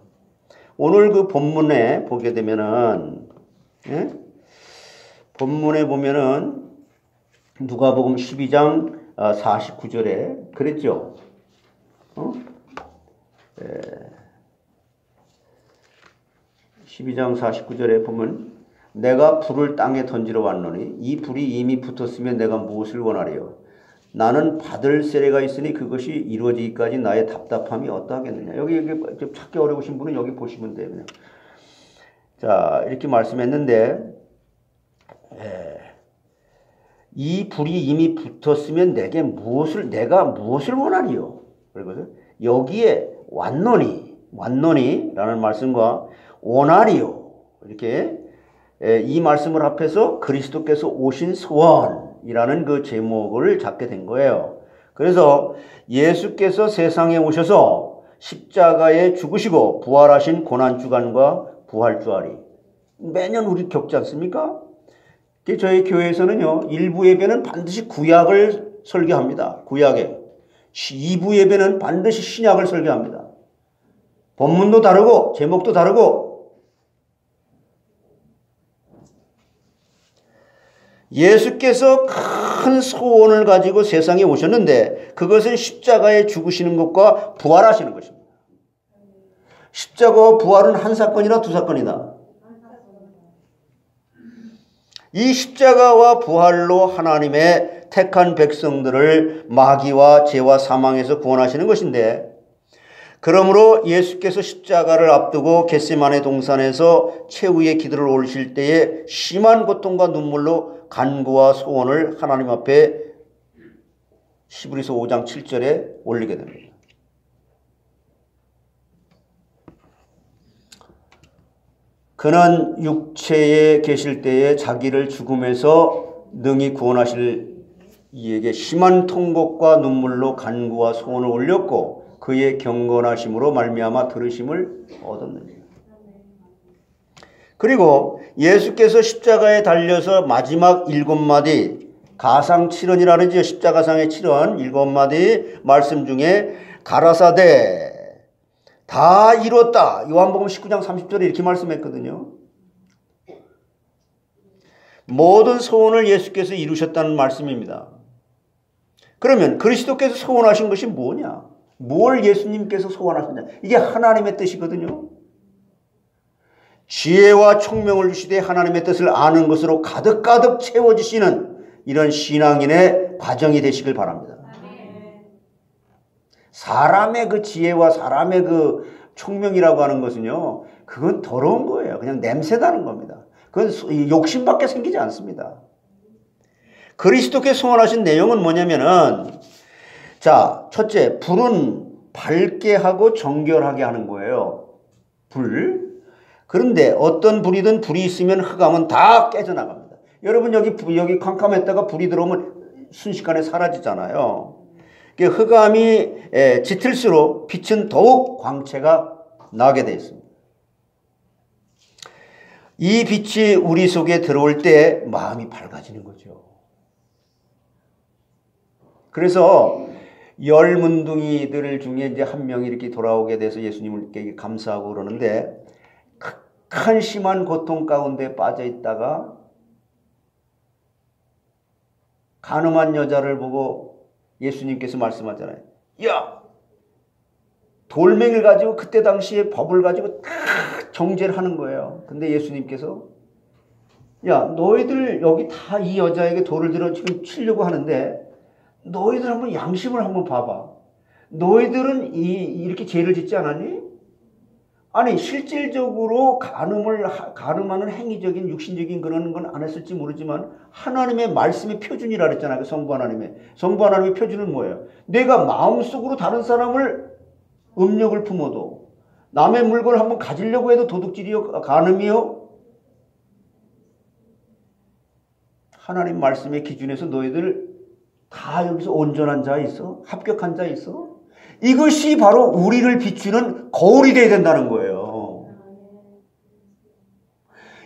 [SPEAKER 2] 오늘 그 본문에 보게 되면은, 본문에 보면은 누가복음 12장 49절에 그랬죠? 12장 49절에 보면 내가 불을 땅에 던지러 왔노니 이 불이 이미 붙었으면 내가 무엇을 원하리요? 나는 받을 세례가 있으니 그것이 이루어지기까지 나의 답답함이 어떠하겠느냐. 여기 찾기 어려우신 분은 여기 보시면 돼요. 그냥. 자, 이렇게 말씀했는데 이 불이 이미 붙었으면 내가 무엇을 원하리요? 그리고 여기에 왔노니라는 말씀과 원하리요. 이렇게 이 말씀을 합해서 그리스도께서 오신 소원이라는 그 제목을 잡게 된 거예요. 그래서 예수께서 세상에 오셔서 십자가에 죽으시고 부활하신 고난주간과 부활주알이 매년 우리 겪지 않습니까? 저희 교회에서는요, 일부 예배는 반드시 구약을 설교합니다. 구약에. 2부 예배는 반드시 신약을 설교합니다. 본문도 다르고 제목도 다르고. 예수께서 큰 소원을 가지고 세상에 오셨는데 그것은 십자가에 죽으시는 것과 부활하시는 것입니다. 십자가와 부활은 한 사건이나 두 사건이다. 이 십자가와 부활로 하나님의 택한 백성들을 마귀와 죄와 사망에서 구원하시는 것인데, 그러므로 예수께서 십자가를 앞두고 겟세마네 동산에서 최후의 기도를 올리실 때에 심한 고통과 눈물로 간구와 소원을 하나님 앞에 히브리서 5장 7절에 올리게 됩니다. 그는 육체에 계실 때에 자기를 죽음에서 능히 구원하실 이에게 심한 통곡과 눈물로 간구와 소원을 올렸고 그의 경건하심으로 말미암아 들으심을 얻었느니라. 그리고 예수께서 십자가에 달려서 마지막 7마디 가상 7언이라는 십자가상의 7언 7마디 말씀 중에 가라사대 다 이뤘다. 요한복음 19장 30절에 이렇게 말씀했거든요. 모든 소원을 예수께서 이루셨다는 말씀입니다. 그러면 그리스도께서 소원하신 것이 뭐냐? 뭘 예수님께서 소원하셨냐? 이게 하나님의 뜻이거든요. 지혜와 총명을 주시되 하나님의 뜻을 아는 것으로 가득가득 채워주시는 이런 신앙인의 과정이 되시길 바랍니다. 사람의 그 지혜와 사람의 그 총명이라고 하는 것은요, 그건 더러운 거예요. 그냥 냄새나는 겁니다. 그건 욕심밖에 생기지 않습니다. 그리스도께 소원하신 내용은 뭐냐면은, 자, 첫째, 불은 밝게 하고 정결하게 하는 거예요. 불. 그런데 어떤 불이든 불이 있으면 흑암은 다 깨져나갑니다. 여러분 여기 캄캄했다가 불이 들어오면 순식간에 사라지잖아요. 흑암이 짙을수록 빛은 더욱 광채가 나게 되어 있습니다. 이 빛이 우리 속에 들어올 때 마음이 밝아지는 거죠. 그래서 10문둥이들 중에 이제 한 명이 이렇게 돌아오게 돼서 예수님께 감사하고 그러는데, 극한 심한 고통 가운데 빠져 있다가 간음한 여자를 보고 예수님께서 말씀하잖아요. 야! 돌멩이를 가지고 그때 당시에 법을 가지고 다 정죄를 하는 거예요. 근데 예수님께서 야, 너희들 여기 다 이 여자에게 돌을 들어 지금 치려고 하는데 너희들 한번 양심을 한번 봐봐. 너희들은 이렇게 죄를 짓지 않았니? 아니 실질적으로 간음하는 행위적인 육신적인 그런 건 안 했을지 모르지만 하나님의 말씀의 표준이라 그랬잖아요. 성부 하나님의 표준은 뭐예요? 내가 마음속으로 다른 사람을 음욕을 품어도 남의 물건을 한번 가지려고 해도 도둑질이요 간음이요. 하나님 말씀의 기준에서 너희들 다 여기서 온전한 자 있어? 합격한 자 있어? 이것이 바로 우리를 비추는 거울이 되어야 된다는 거예요.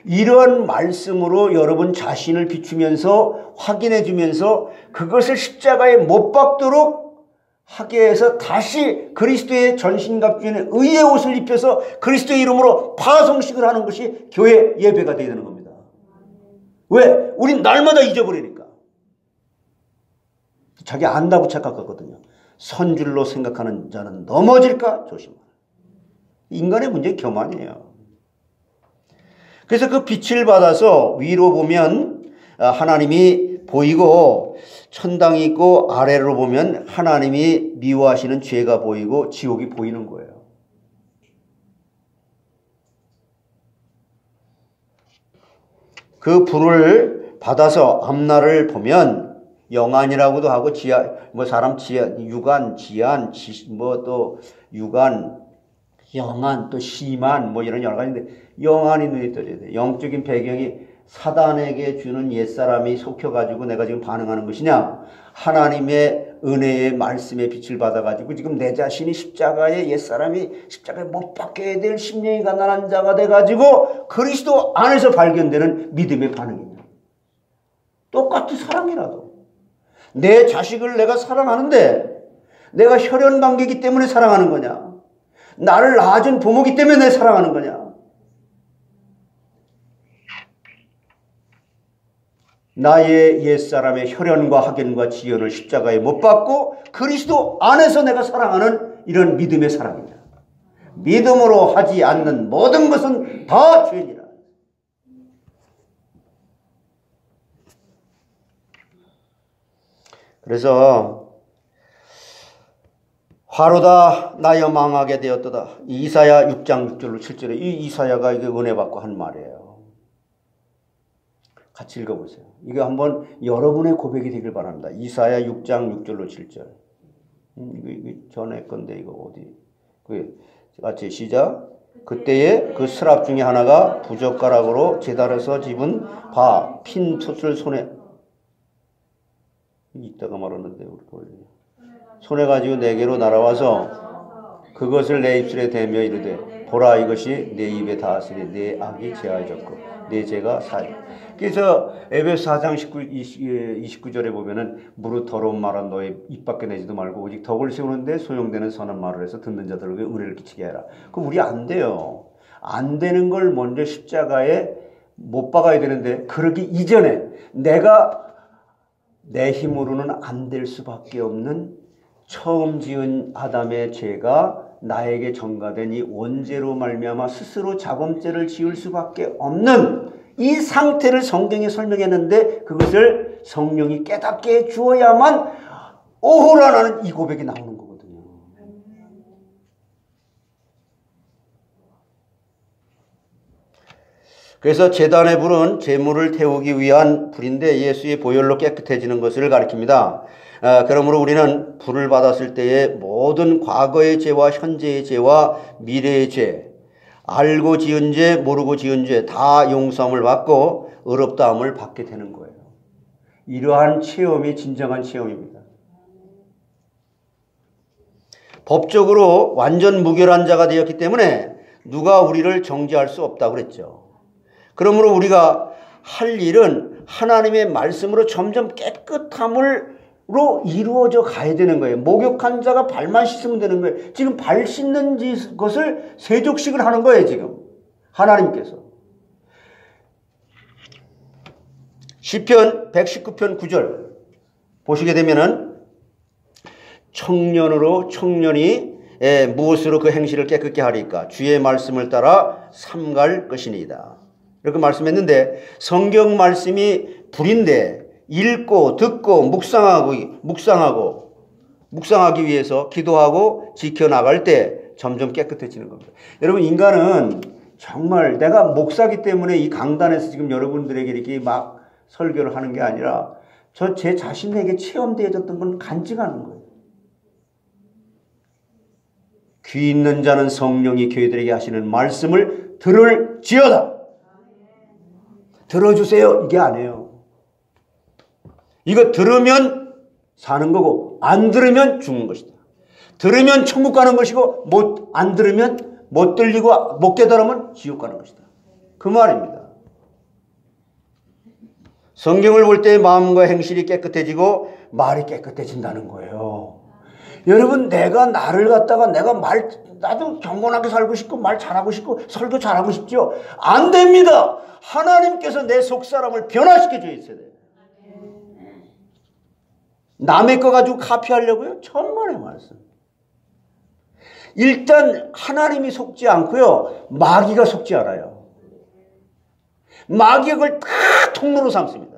[SPEAKER 2] 이러한 말씀으로 여러분 자신을 비추면서 확인해 주면서 그것을 십자가에 못 박도록 하게 해서 다시 그리스도의 전신갑주의 의의 옷을 입혀서 그리스도의 이름으로 파송식을 하는 것이 교회 예배가 되어야 되는 겁니다. 왜? 우린 날마다 잊어버리니까. 자기 안다고 착각하거든요. 선줄로 생각하는 자는 넘어질까 조심하라. 인간의 문제는 교만이에요. 그래서 그 빛을 받아서 위로 보면 하나님이 보이고 천당이 있고 아래로 보면 하나님이 미워하시는 죄가 보이고 지옥이 보이는 거예요. 그 불을 받아서 앞날을 보면 영안이라고도 하고 사람 유관, 지안, 또 유관, 영안, 또 시만 이런 여러 가지인데 영안이 눈에 떠져야 돼. 영적인 배경이 사단에게 주는 옛사람이 속혀가지고 내가 지금 반응하는 것이냐? 하나님의 은혜의 말씀의 빛을 받아가지고 지금 내 자신이 십자가에 옛사람이 십자가에 못 박혀야 될 심령이 가난한 자가 돼가지고 그리스도 안에서 발견되는 믿음의 반응이냐? 똑같이 사랑이라도. 내 자식을 내가 사랑하는데 내가 혈연 관계이기 때문에 사랑하는 거냐? 나를 낳아준 부모이기 때문에 내 사랑하는 거냐? 나의 옛사람의 혈연과 학연과 지연을 십자가에 못 박고 그리스도 안에서 내가 사랑하는 이런 믿음의 사랑이다. 믿음으로 하지 않는 모든 것은 다 죄니라. 그래서 화로다 나여 망하게 되었도다. 이사야 6장 6절로 7절에 이 이사야가 이게 은혜 받고 한 말이에요. 같이 읽어보세요. 이거 한번 여러분의 고백이 되길 바랍니다. 이사야 6장 6절로 7절. 이거 전에 건데 이거 어디? 같이 시작. 그때에 그 스랍 중에 하나가 부젓가락으로 제단에서 집은 핀 톳을 손에 이따가 말하는데 우리 손에 가지고 내게로 날아와서 그것을 내 입술에 대며 이르되 보라 이것이 내 입에 닿았으니 내 악이 제하여졌고 내 죄가 사해. 그래서 에베소 4장 29절에 보면은 무릇 더러운 말은 너의 입 밖에 내지도 말고 오직 덕을 세우는데 소용되는 선한 말을 해서 듣는 자들에게 의를 끼치게 해라. 그럼 우리 안 돼요. 안 되는 걸 먼저 십자가에 못 박아야 되는데 그러기 이전에 내가 내 힘으로는 안 될 수밖에 없는 처음 지은 아담의 죄가 나에게 전가된 이 원죄로 말미암아 스스로 자범죄를 지을 수밖에 없는 이 상태를 성경에 설명했는데 그것을 성령이 깨닫게 해주어야만 오호라는 이 고백이 나오는 거거든요. 그래서 제단의 불은 제물을 태우기 위한 불인데 예수의 보혈로 깨끗해지는 것을 가리킵니다. 그러므로 우리는 불을 받았을 때에 모든 과거의 죄와 현재의 죄와 미래의 죄, 알고 지은 죄, 모르고 지은 죄 다 용서함을 받고 의롭다함을 받게 되는 거예요. 이러한 체험이 진정한 체험입니다. 법적으로 완전 무결한 자가 되었기 때문에 누가 우리를 정죄할 수 없다고 그랬죠. 그러므로 우리가 할 일은 하나님의 말씀으로 점점 깨끗함으로 이루어져 가야 되는 거예요. 목욕한 자가 발만 씻으면 되는 거예요. 지금 발 씻는 것을 세족식을 하는 거예요. 지금 하나님께서. 시편 119편 9절 보시게 되면은 청년이 무엇으로 그 행실을 깨끗게 하리까? 주의 말씀을 따라 삼갈 것이니이다. 이렇게 말씀했는데 성경 말씀이 불인데 읽고 듣고 묵상하기 위해서 기도하고 지켜나갈 때 점점 깨끗해지는 겁니다. 여러분 인간은 정말 내가 목사기 때문에 이 강단에서 지금 여러분들에게 이렇게 막 설교를 하는 게 아니라 제 자신에게 체험되어졌던 건 간증하는 거예요. 귀 있는 자는 성령이 교회들에게 하시는 말씀을 들을지어다. 들어주세요. 이게 아니에요. 이거 들으면 사는 거고 안 들으면 죽는 것이다. 들으면 천국 가는 것이고 안 들으면 못 들리고 못 깨달으면 지옥 가는 것이다. 그 말입니다. 성경을 볼 때 마음과 행실이 깨끗해지고 말이 깨끗해진다는 거예요. 여러분 내가 나를 갖다가 나도 경건하게 살고 싶고 말 잘하고 싶고 설교 잘하고 싶죠. 안 됩니다. 하나님께서 내 속사람을 변화시켜 주셔야 돼요. 남의 거 가지고 카피하려고요? 천만의 말씀. 일단 하나님이 속지 않고요. 마귀가 속지 않아요. 마귀가 그걸 다 통로로 삼습니다.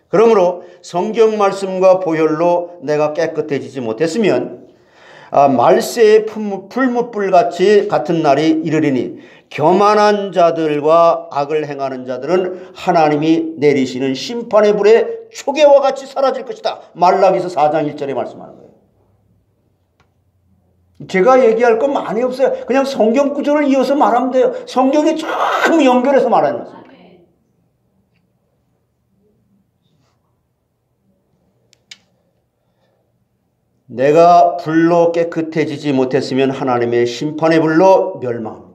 [SPEAKER 2] 그러므로 성경 말씀과 보혈로 내가 깨끗해지지 못했으면 말세의 풀무불 같은 날이 이르리니 교만한 자들과 악을 행하는 자들은 하나님이 내리시는 심판의 불에 초계와 같이 사라질 것이다. 말라기서 4장 1절에 말씀하는 거예요. 제가 얘기할 건 많이 없어요. 그냥 성경 구절을 이어서 말하면 돼요. 성경이 참 연결해서 말하는 것입니다. 내가 불로 깨끗해지지 못했으면 하나님의 심판의 불로 멸망합니다.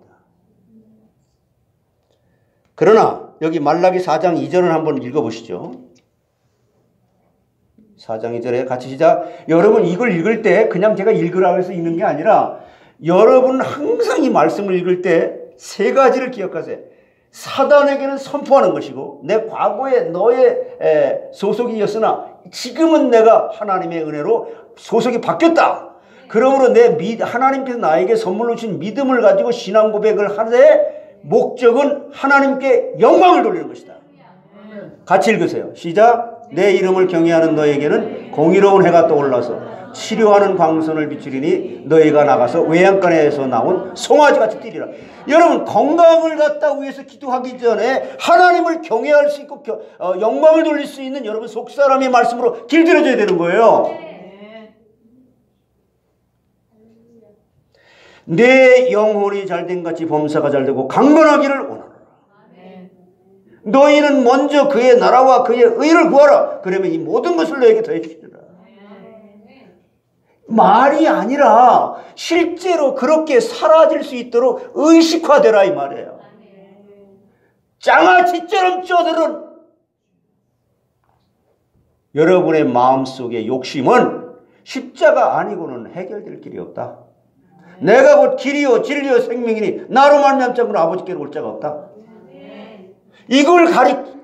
[SPEAKER 2] 그러나 여기 말라기 4장 2절을 한번 읽어보시죠. 4장 2절에 같이 시작. 여러분 이걸 읽을 때 그냥 제가 읽으라고 해서 읽는 게 아니라 여러분 항상 이 말씀을 읽을 때 세 가지를 기억하세요. 사단에게는 선포하는 것이고 내 과거에 너의 소속이었으나 지금은 내가 하나님의 은혜로 소속이 바뀌었다. 그러므로 하나님께서 나에게 선물로 주신 믿음을 가지고 신앙 고백을 하되 목적은 하나님께 영광을 돌리는 것이다. 같이 읽으세요. 시작. 내 이름을 경외하는 너에게는 공의로운 해가 떠올라서 치료하는 광선을 비추리니 너희가 나가서 외양간에서 나온 송아지같이 뛰리라. 여러분, 건강을 갖다 위해서 기도하기 전에 하나님을 경외할 수 있고 영광을 돌릴 수 있는 여러분 속사람의 말씀으로 길들여져야 되는 거예요. 내 영혼이 잘된 같이 범사가 잘되고 강건하기를 원하노라. 너희는 먼저 그의 나라와 그의 의를 구하라. 그러면 이 모든 것을 너에게 더해 주시리라. 말이 아니라 실제로 그렇게 사라질 수 있도록 의식화되라 이 말이에요. 장아찌처럼 쪄들은 여러분의 마음속의 욕심은 십자가 아니고는 해결될 길이 없다. 내가 곧 길이요 진리요 생명이니 나로 말미암지 않고는 아버지께로 올 자가 없다. 이걸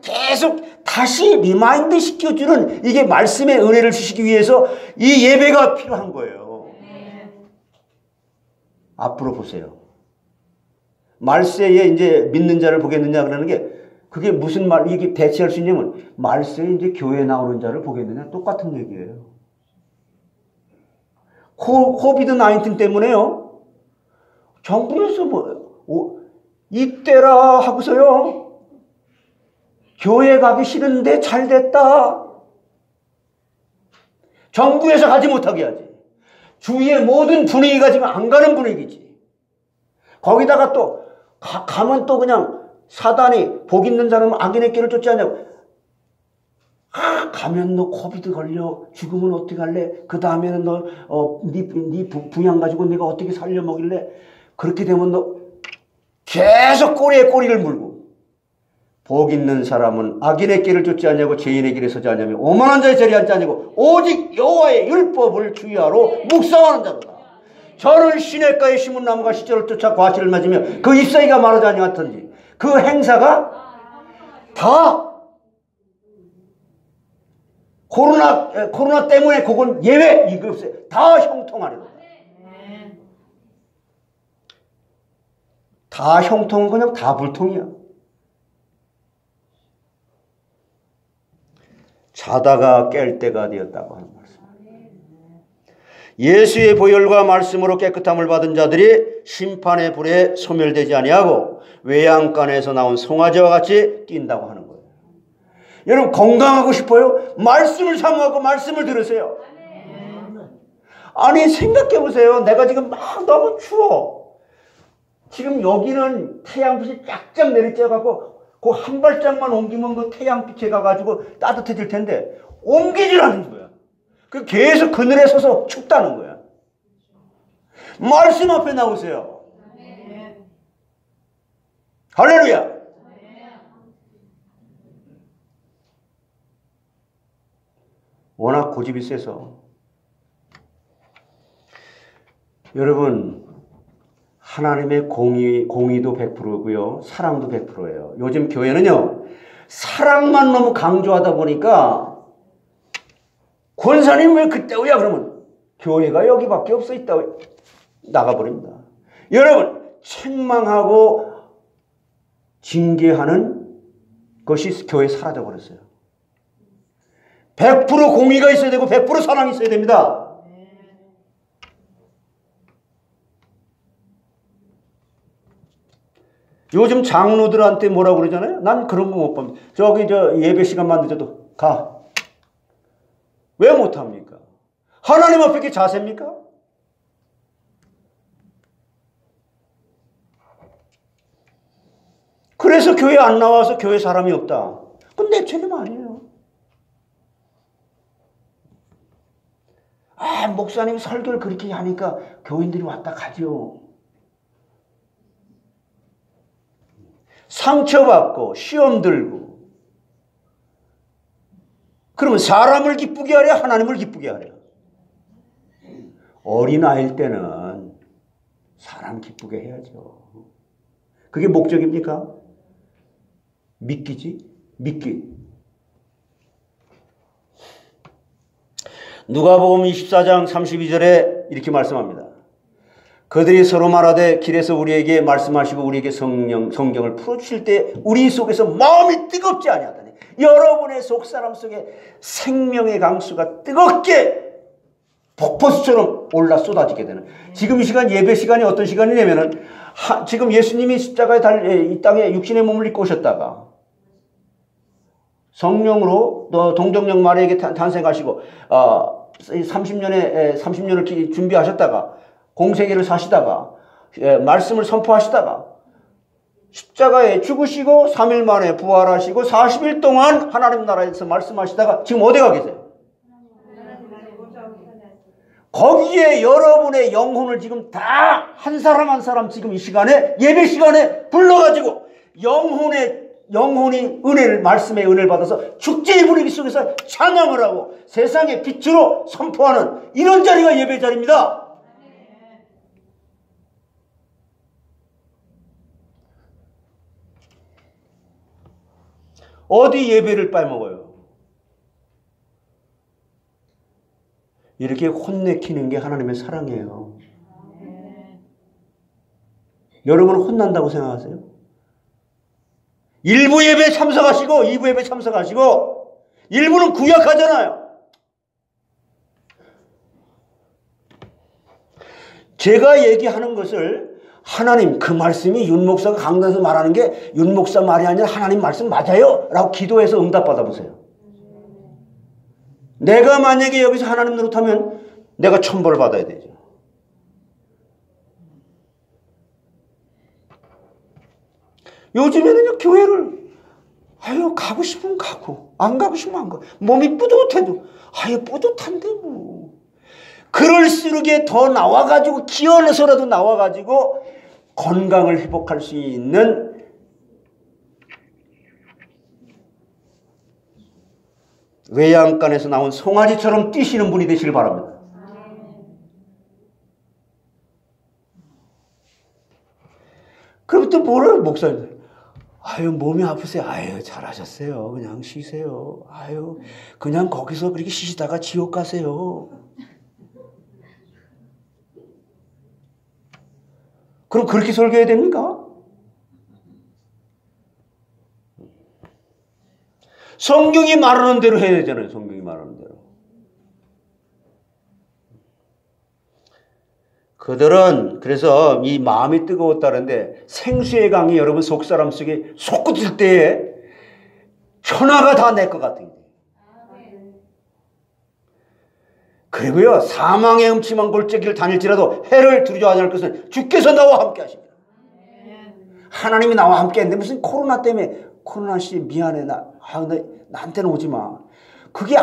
[SPEAKER 2] 계속 다시 리마인드 시켜주는 이게 말씀의 은혜를 주시기 위해서 이 예배가 필요한 거예요. 앞으로 보세요. 말세에 이제 믿는 자를 보겠느냐 그러는 게 그게 무슨 말, 이게 대체할 수 있냐면 말세에 이제 교회에 나오는 자를 보겠느냐 똑같은 얘기예요. 코비드 19 때문에요. 정부에서 이때라 하고서요. 교회 가기 싫은데 잘 됐다. 정부에서 가지 못하게 하지. 주위의 모든 분위기가 지금 안 가는 분위기지. 거기다가 또 가면 또 그냥 사단이 복 있는 사람은 악인의 길을 쫓지 않냐고. 가면 너 코비드 걸려 죽으면 어떻게 할래? 그 다음에는 너 네 부양 가지고 네가 어떻게 살려 먹일래? 그렇게 되면 너 계속 꼬리에 꼬리를 물고. 복 있는 사람은 악인의 길을 쫓지 않냐고 죄인의 길에 서지 않냐며 오만한 자의 자리에 앉지 않냐고 오직 여호와의 율법을 주의하러 묵상하는 자로다. 저를 시냇가에 심은 나무가 시절을 쫓아 과실을 맺으며 그 잎사귀가 마르지 아니하던지 그 행사가 다 코로나 때문에 그건 예외 이거 없어요. 다 형통하리로다. 다 형통은 그냥 다 불통이야. 자다가 깰 때가 되었다고 하는 말씀. 예수의 보혈과 말씀으로 깨끗함을 받은 자들이 심판의 불에 소멸되지 아니하고 외양간에서 나온 송아지와 같이 뛴다고 하는 거예요. 여러분 건강하고 싶어요? 말씀을 사모하고 말씀을 들으세요. 아니 생각해 보세요. 내가 지금 막 너무 추워. 지금 여기는 태양빛이 쫙쫙 내리쬐갖고 그 한 발짝만 옮기면 그 태양빛에 가가지고 따뜻해질 텐데 옮기질 않는 거야. 그 계속 그늘에 서서 춥다는 거야. 말씀 앞에 나오세요. 할렐루야. 워낙 고집이 세서 여러분 하나님의 공의도 100%고요. 사랑도 100%예요. 요즘 교회는요. 사랑만 너무 강조하다 보니까 권사님 왜 그때 오냐 그러면 교회가 여기밖에 없어 있다 나가버립니다. 여러분 책망하고 징계하는 것이 교회에 사라져버렸어요. 100% 공의가 있어야 되고 100% 사랑이 있어야 됩니다. 요즘 장로들한테 뭐라고 그러잖아요. 난 그런 거 못 봅니다. 저기 예배 시간 만들어도 가. 왜 못합니까? 하나님 앞에 이렇게 자세입니까? 그래서 교회 안 나와서 교회 사람이 없다. 그건 내 책임 아니에요. 목사님 설교를 그렇게 하니까 교인들이 왔다 가죠. 상처받고 시험 들고 그러면 사람을 기쁘게 하랴 하나님을 기쁘게 하랴. 어린아이일 때는 사람 기쁘게 해야죠. 그게 목적입니까? 믿기지? 믿기. 누가복음 24장 32절에 이렇게 말씀합니다. 그들이 서로 말하되 길에서 우리에게 말씀하시고 우리에게 성경을 풀어주실 때 우리 속에서 마음이 뜨겁지 아니하다니. 여러분의 속사람 속에 생명의 강수가 뜨겁게 폭포수처럼 올라 쏟아지게 되는, 지금 이 시간 예배 시간이 어떤 시간이냐면은 지금 예수님이 십자가에 이 땅에 육신의 몸을 입고 오셨다가 성령으로 동정령 마리아에게 탄생하시고 30년을 준비하셨다가 공생애를 사시다가 말씀을 선포하시다가 십자가에 죽으시고 3일 만에 부활하시고 40일 동안 하나님 나라에서 말씀하시다가 지금 어디 가 계세요? 거기에 여러분의 영혼을 지금 다 한 사람 한 사람 지금 이 시간에 예배 시간에 불러가지고 영혼이 말씀의 은혜를 받아서 축제의 분위기 속에서 찬양을 하고 세상의 빛으로 선포하는 이런 자리가 예배 자리입니다. 어디 예배를 빼먹어요? 이렇게 혼내키는 게 하나님의 사랑이에요. 여러분은 혼난다고 생각하세요? 1부 예배에 참석하시고 2부 예배에 참석하시고 1부는 구약하잖아요. 제가 얘기하는 것을 하나님 그 말씀이 윤 목사가 강단에서 말하는 게 윤 목사 말이 아니라 하나님 말씀 맞아요? 라고 기도해서 응답 받아보세요. 내가 만약에 여기서 하나님 노릇하면 내가 천벌을 받아야 되죠. 요즘에는요, 교회를 가고 싶으면 가고 안 가고 싶으면 안 가고 몸이 뿌듯해도 뿌듯한데 뭐. 그럴수록에 더 나와가지고 기어서라도 나와가지고 건강을 회복할 수 있는 외양간에서 나온 송아지처럼 뛰시는 분이 되시길 바랍니다. 그럼 또 뭐래요, 목사님? 몸이 아프세요. 잘하셨어요. 그냥 쉬세요. 그냥 거기서 그렇게 쉬시다가 지옥 가세요. 그럼 그렇게 설교해야 됩니까? 성경이 말하는 대로 해야 되잖아요. 성경이 말하는 대로. 그들은 그래서 이 마음이 뜨거웠다는데 생수의 강이 여러분 속사람 속에 솟구칠 때에 천하가 다 내 것 같은 거예요. 그리고요, 사망의 음침한 골짜기를 다닐지라도 해를 두려워하지 않을 것은 주께서 나와 함께 하십니다. 하나님이 나와 함께 했는데 무슨 코로나 때문에 코로나 씨 미안해 나한테는 오지 마. 그게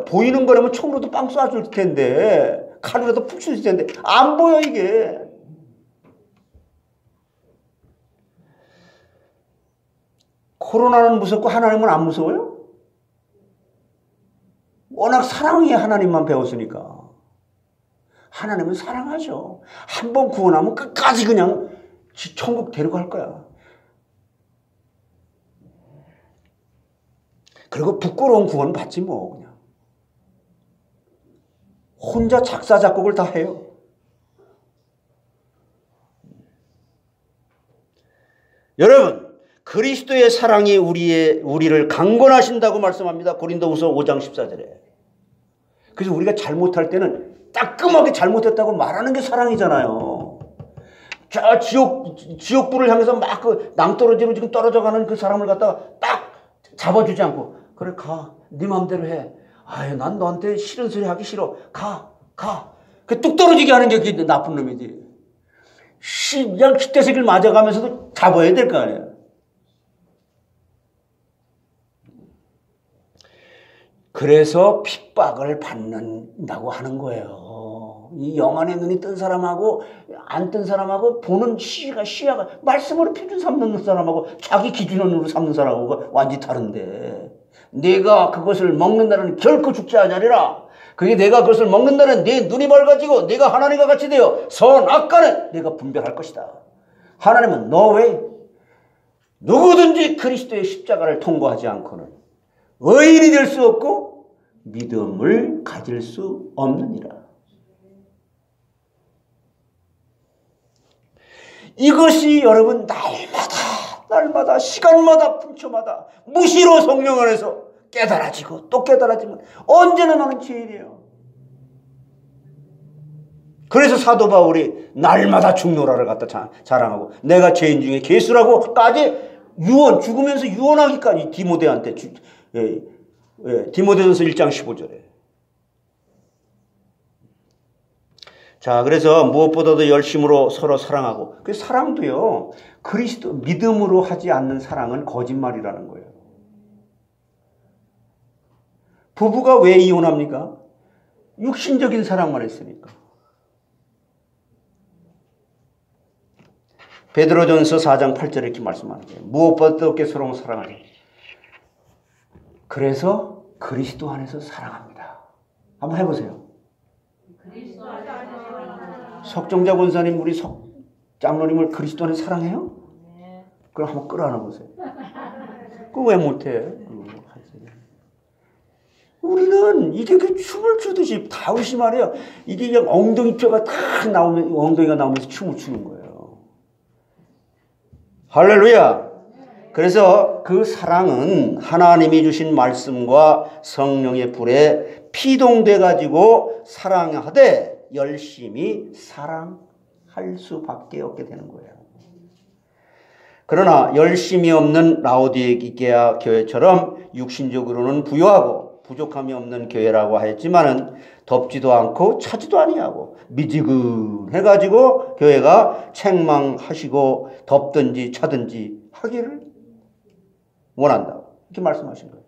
[SPEAKER 2] 보이는 거라면 총으로도 빵 쏴줄 텐데 칼이라도 푹 쏠 텐데 안 보여 이게. 코로나는 무섭고 하나님은 안 무서워요? 워낙 사랑이 하나님만 배웠으니까. 하나님은 사랑하죠. 한 번 구원하면 끝까지 그냥 천국 데려갈 거야. 그리고 부끄러운 구원 받지 뭐 그냥. 혼자 작사 작곡을 다 해요. 여러분, 그리스도의 사랑이 우리를 강권하신다고 말씀합니다. 고린도후서 5장 14절에. 그래서 우리가 잘못할 때는 따끔하게 잘못했다고 말하는 게 사랑이잖아요. 저 지옥불을 향해서 막 그 낭떠러지로 지금 떨어져가는 그 사람을 갖다가 딱 잡아주지 않고, 그래 가, 네 마음대로 해. 난 너한테 싫은 소리 하기 싫어. 가. 그 뚝 떨어지게 하는 게 그게 나쁜 놈이지. 그냥 kit대새끼를 맞아가면서도 잡아야 될 거 아니에요. 그래서 핍박을 받는다고 하는 거예요. 이 영안의 눈이 뜬 사람하고 안 뜬 사람하고 보는 시야가 말씀으로 표준 삼는 사람하고 자기 기준으로 삼는 사람하고 완전히 다른데, 내가 그것을 먹는 날은 결코 죽지 아니하리라. 그게 내가 그것을 먹는 날은 내 눈이 밝아지고 내가 하나님과 같이 되어 선악간을 내가 분별할 것이다. 하나님은 너 외에 누구든지 그리스도의 십자가를 통과하지 않고는 의인이 될 수 없고 믿음을 가질 수 없느니라. 이것이 여러분 날마다 시간마다 분초마다 무시로 성령 안에서 깨달아지고 또 깨달아지면 언제나 나는 죄인이에요. 그래서 사도 바울이 날마다 중노라를 갖다 자랑하고 내가 죄인 중에 괴수라고까지 죽으면서 유언하기까지 디모데한테 디모데전서 1장 15절에. 자, 그래서 무엇보다도 열심으로 서로 사랑하고, 그 사랑도요, 그리스도 믿음으로 하지 않는 사랑은 거짓말이라는 거예요. 부부가 왜 이혼합니까? 육신적인 사랑만 했으니까. 베드로전서 4장 8절에 이렇게 말씀하는 거예요. 무엇보다도 없게 서로 사랑하라. 그래서 그리스도 안에서 사랑합니다. 한번 해보세요. 석정자 권사님, 우리 장로님을 그리스도 안에 사랑해요? 그럼 한번 끌어안아 보세요. 그거 왜 못해? 우리는 이게 그 춤을 추듯이 다윗이 말이에요. 이게 그냥 엉덩이뼈가 딱 나오면, 엉덩이가 나오면서 춤을 추는 거예요. 할렐루야! 그래서 그 사랑은 하나님이 주신 말씀과 성령의 불에 피동돼 가지고 사랑하되 열심히 사랑할 수밖에 없게 되는 거예요. 그러나 열심이 없는 라오디게아 교회처럼 육신적으로는 부유하고 부족함이 없는 교회라고 하였지만은 덥지도 않고 차지도 아니하고 미지근해가지고 교회가 책망하시고 덥든지 차든지 하기를 원한다. 이렇게 말씀하신 거예요.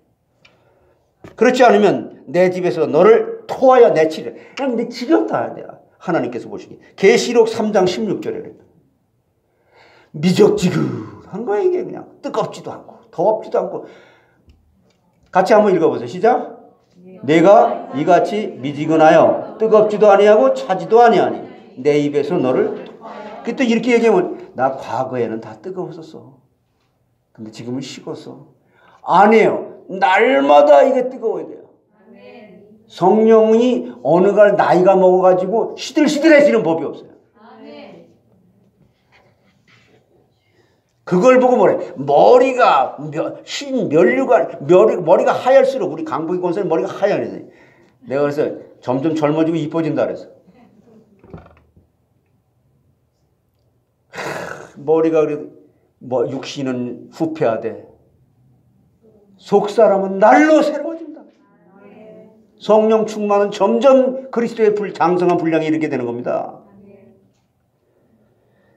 [SPEAKER 2] 그렇지 않으면 내 집에서 너를 토하여 내치래. 그냥 내 지겹다. 하나님께서 보시기. 계시록 3장 16절에 미적지근한 거야 이게. 그냥 뜨겁지도 않고 덥지도 않고. 같이 한번 읽어보세요. 시작. 내가 이같이 미지근하여 뜨겁지도 아니하고 차지도 아니하니 내 입에서 너를. 그때 이렇게 얘기하면 나 과거에는 다 뜨거웠었어. 근데 지금은 식었어. 아니에요. 날마다 이게 뜨거워야 돼요. 성령이 어느 날 나이가 먹어가지고 시들시들해지는 법이 없어요. 그걸 보고 뭐래? 머리가 머리가 하얄수록 우리 강북이 권사님 머리가 하얘네. 내가 그래서 점점 젊어지고 이뻐진다 그래서. 머리가 그래도 육신은 후패하되 속사람은 날로 새로워진다. 성령 충만은 점점 그리스도의 장성한 분량에 이르게 되는 겁니다.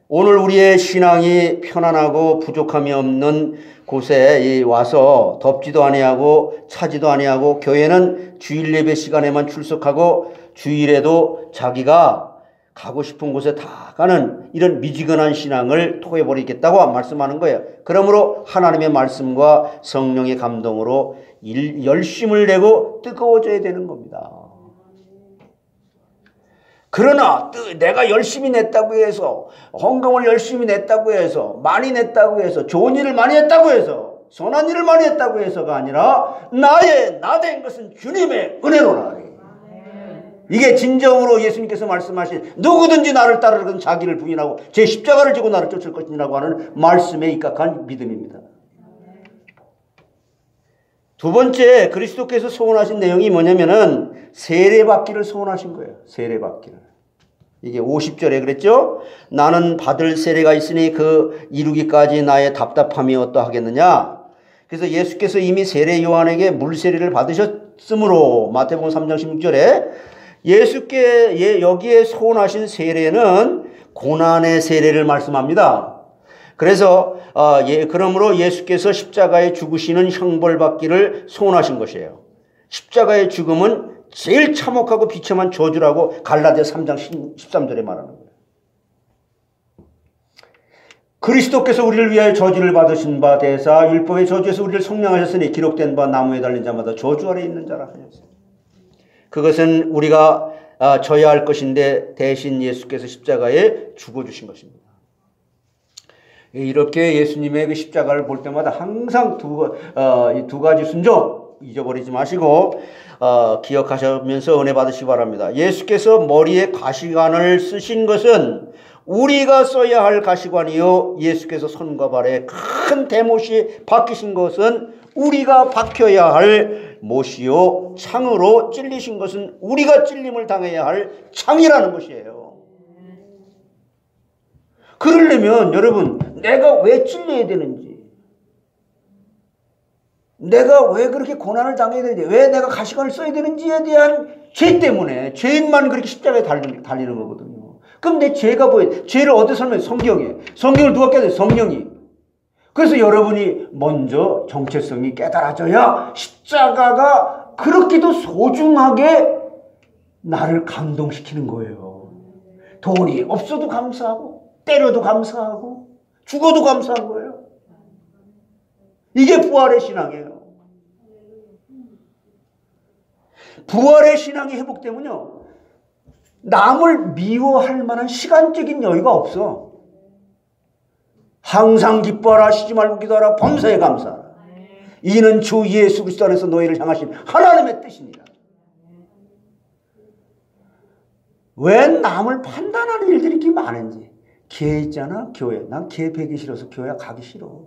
[SPEAKER 2] 오늘 우리의 신앙이 편안하고 부족함이 없는 곳에 와서 덥지도 아니하고 차지도 아니하고 교회는 주일 예배 시간에만 출석하고 주일에도 자기가 가고 싶은 곳에 다 가는 이런 미지근한 신앙을 토해버리겠다고 말씀하는 거예요. 그러므로 하나님의 말씀과 성령의 감동으로 열심을 내고 뜨거워져야 되는 겁니다. 그러나 내가 열심히 냈다고 해서, 헌금을 열심히 냈다고 해서, 많이 냈다고 해서, 좋은 일을 많이 했다고 해서, 선한 일을 많이 했다고 해서가 아니라 나 된 것은 주님의 은혜로라. 이게 진정으로 예수님께서 말씀하신 누구든지 나를 따르거든 자기를 부인하고 제 십자가를 지고 나를 쫓을 것이라고 하는 말씀에 입각한 믿음입니다. 두 번째, 그리스도께서 소원하신 내용이 뭐냐면은 세례받기를 소원하신 거예요. 세례받기를. 이게 50절에 그랬죠? 나는 받을 세례가 있으니 그 이루기까지 나의 답답함이 어떠하겠느냐? 그래서 예수께서 이미 세례 요한에게 물세례를 받으셨으므로 마태복음 3장 16절에 예수께 여기에 소원하신 세례는 고난의 세례를 말씀합니다. 그래서 그러므로 예수께서 십자가에 죽으시는 형벌받기를 소원하신 것이에요. 십자가의 죽음은 제일 참혹하고 비참한 저주라고 갈라디아 3장 13절에 말하는 거예요. 그리스도께서 우리를 위하여 저주를 받으신 바 되사 율법의 저주에서 우리를 속량하셨으니 기록된 바 나무에 달린 자마다 저주 아래 있는 자라 하셨어요. 그것은 우리가 져야 할 것인데 대신 예수께서 십자가에 죽어주신 것입니다. 이렇게 예수님의 그 십자가를 볼 때마다 항상 두 가지 순종 잊어버리지 마시고 기억하시면서 은혜 받으시기 바랍니다. 예수께서 머리에 가시관을 쓰신 것은 우리가 써야 할 가시관이요 예수께서 손과 발에 큰 대못이 박히신 것은 우리가 박혀야 할 못이요 창으로 찔리신 것은 우리가 찔림을 당해야 할 창이라는 것이에요. 그러려면 여러분 내가 왜 찔려야 되는지, 내가 왜 그렇게 고난을 당해야 되는지, 왜 내가 가시관을 써야 되는지에 대한 죄 때문에, 죄인만 그렇게 십자가에 달리는 거거든요. 그럼 내 죄가 뭐예요? 죄를 어디서 설명해? 성경에. 성경을 누가 깨달아요? 성령이. 그래서 여러분이 먼저 정체성이 깨달아져야 십자가가 그렇게도 소중하게 나를 감동시키는 거예요. 돈이 없어도 감사하고, 때려도 감사하고, 죽어도 감사한 거예요. 이게 부활의 신앙이에요. 부활의 신앙이 회복되면요, 남을 미워할 만한 시간적인 여유가 없어. 항상 기뻐하라, 쉬지 말고 기도하라, 범사에 감사하라. 이는 주 예수 그리스도 안에서 너희를 향하신 하나님의 뜻이니라. 왜 남을 판단하는 일들이 이렇게 많은지. 개 있잖아, 교회. 난 개 배기 싫어서 교회 가기 싫어.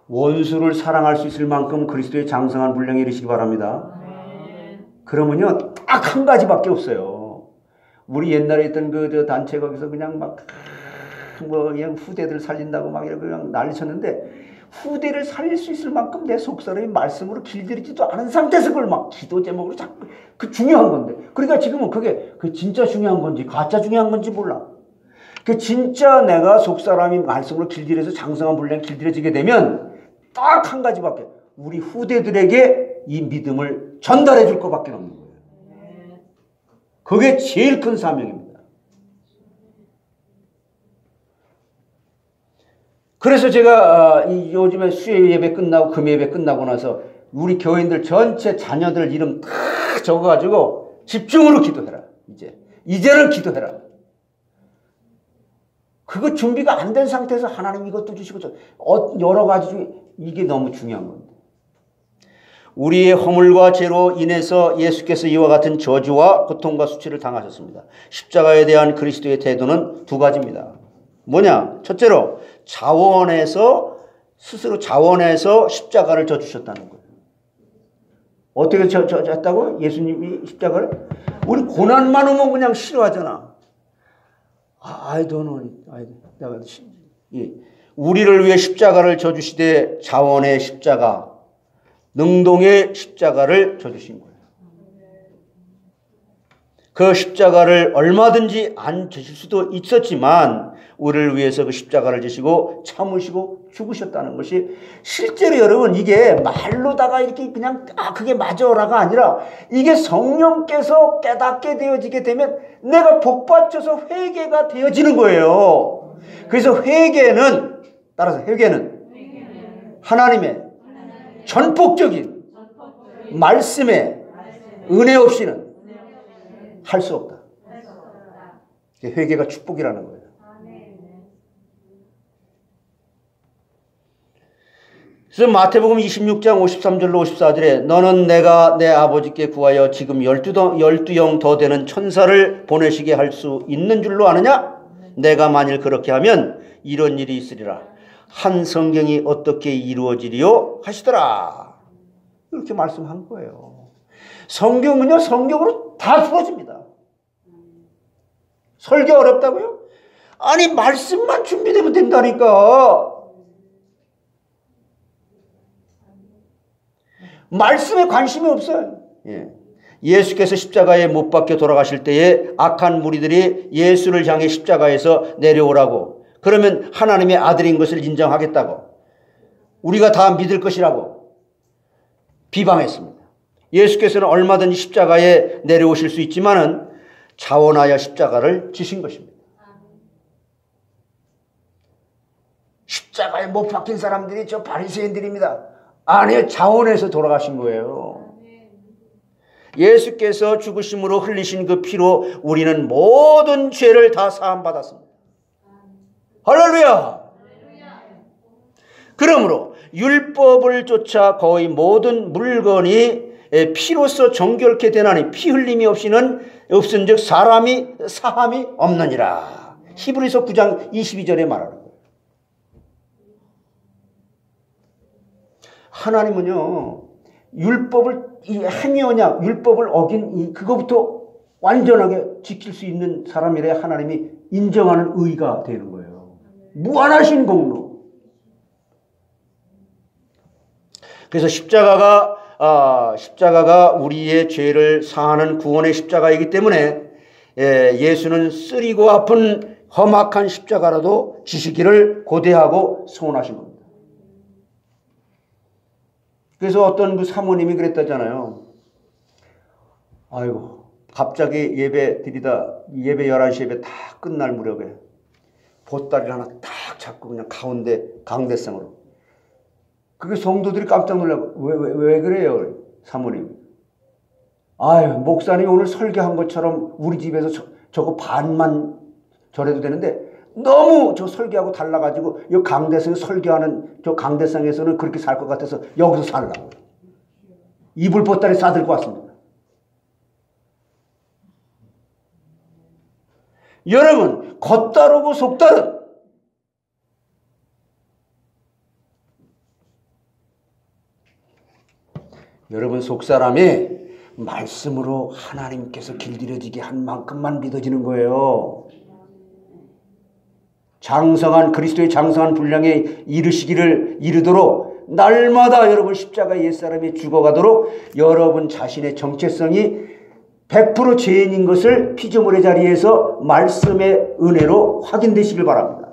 [SPEAKER 2] 원수를 사랑할 수 있을 만큼 그리스도의 장성한 분량에 이르시기 바랍니다. 그러면요, 딱 한 가지밖에 없어요. 우리 옛날에 있던 그 단체 거기서 그냥 막 그냥 후대들 살린다고 막 이렇게 그냥 난리 쳤는데, 후대를 살릴 수 있을 만큼 내 속사람이 말씀으로 길들이지도 않은 상태에서 그걸 막 기도 제목으로 자꾸, 그 중요한 건데. 그러니까 지금은 그게 그 진짜 중요한 건지 가짜 중요한 건지 몰라. 그 진짜 내가 속사람이 말씀으로 길들여서 장성한 분량이 길들여지게 되면 딱 한 가지밖에, 우리 후대들에게 이 믿음을 전달해 줄 것밖에 없는 거예요. 그게 제일 큰 사명입니다. 그래서 제가 요즘에 수요 예배 끝나고 금 예배 끝나고 나서 우리 교인들 전체 자녀들 이름 다 적어가지고 집중으로 기도해라. 이제는 기도해라. 그거 준비가 안 된 상태에서 하나님 이것도 주시고 여러 가지 중에 이게 너무 중요한 겁니다. 우리의 허물과 죄로 인해서 예수께서 이와 같은 저주와 고통과 수치를 당하셨습니다. 십자가에 대한 그리스도의 태도는 두 가지입니다. 뭐냐? 첫째로 스스로 자원해서 십자가를 져주셨다는 거예요. 어떻게 졌다고? 예수님이 십자가를? 우리 고난만 오면 그냥 싫어하잖아. I don't know. 우리를 위해 십자가를 져주시되 자원의 십자가, 능동의 십자가를 져주신 거예요. 그 십자가를 얼마든지 안 지실 수도 있었지만 우리를 위해서 그 십자가를 지시고 참으시고 죽으셨다는 것이, 실제로 여러분 이게 말로다가 이렇게 그냥 그게 맞아라가 아니라 이게 성령께서 깨닫게 되어지게 되면 내가 복받쳐서 회개가 되어지는 거예요. 그래서 회개는, 따라서 회개는 하나님의 전폭적인 말씀에 은혜 없이는 할 수 없다. 회개가 축복이라는 거예요. 그래서 마태복음 26장 53절로 54절에 너는 내가 내 아버지께 구하여 지금 12영 더 되는 천사를 보내시게 할 수 있는 줄로 아느냐? 내가 만일 그렇게 하면 이런 일이 있으리라. 한 성경이 어떻게 이루어지리요? 하시더라. 이렇게 말씀한 거예요. 성경은요, 성경으로 다 풀어집니다. 설교 어렵다고요? 아니, 말씀만 준비되면 된다니까. 말씀에 관심이 없어요. 예수께서 십자가에 못 박혀 돌아가실 때에 악한 무리들이 예수를 향해 십자가에서 내려오라고, 그러면 하나님의 아들인 것을 인정하겠다고, 우리가 다 믿을 것이라고 비방했습니다. 예수께서는 얼마든지 십자가에 내려오실 수 있지만은 자원하여 십자가를 지신 것입니다. 십자가에 못 박힌 사람들이 저 바리새인들입니다. 아니요, 자원해서 돌아가신 거예요. 예수께서 죽으심으로 흘리신 그 피로 우리는 모든 죄를 다 사함받았습니다. 할렐루야! 그러므로 율법을 쫓아 거의 모든 물건이 피로써 정결케 되나니 피 흘림이 없은즉 사람이 사함이 없느니라. 히브리서 9장 22절에 말하는 거예요. 하나님은요, 율법을, 행위 언약, 율법을 어긴 그거부터 완전하게 지킬 수 있는 사람이라 하나님이 인정하는 의가 되는 거예요. 무한하신 공로. 그래서 십자가가 우리의 죄를 사하는 구원의 십자가이기 때문에 예수는 쓰리고 아픈 험악한 십자가라도 지시기를 고대하고 소원하신 겁니다. 그래서 어떤 그 사모님이 그랬다잖아요. 아이고, 갑자기 예배 11시 예배 다 끝날 무렵에 보따리를 하나 딱 잡고 그냥 가운데 강대상으로. 그게 성도들이 깜짝 놀라고, 왜 그래요, 사모님? 아유, 목사님이 오늘 설교한 것처럼 우리 집에서 저거 반만 절해도 되는데 너무 저 설교하고 달라가지고 이 강대상에 설교하는 저 강대상에서는 그렇게 살 것 같아서 여기서 살라고. 이불 보따리 싸들고 왔습니다. 여러분, 겉다르고 속다른 여러분 속사람이 말씀으로 하나님께서 길들여지게 한 만큼만 믿어지는 거예요. 장성한 그리스도의 장성한 분량에 이르도록 날마다 여러분 십자가 옛사람이 죽어가도록 여러분 자신의 정체성이 100% 죄인인 것을 피조물의 자리에서 말씀의 은혜로 확인되시길 바랍니다.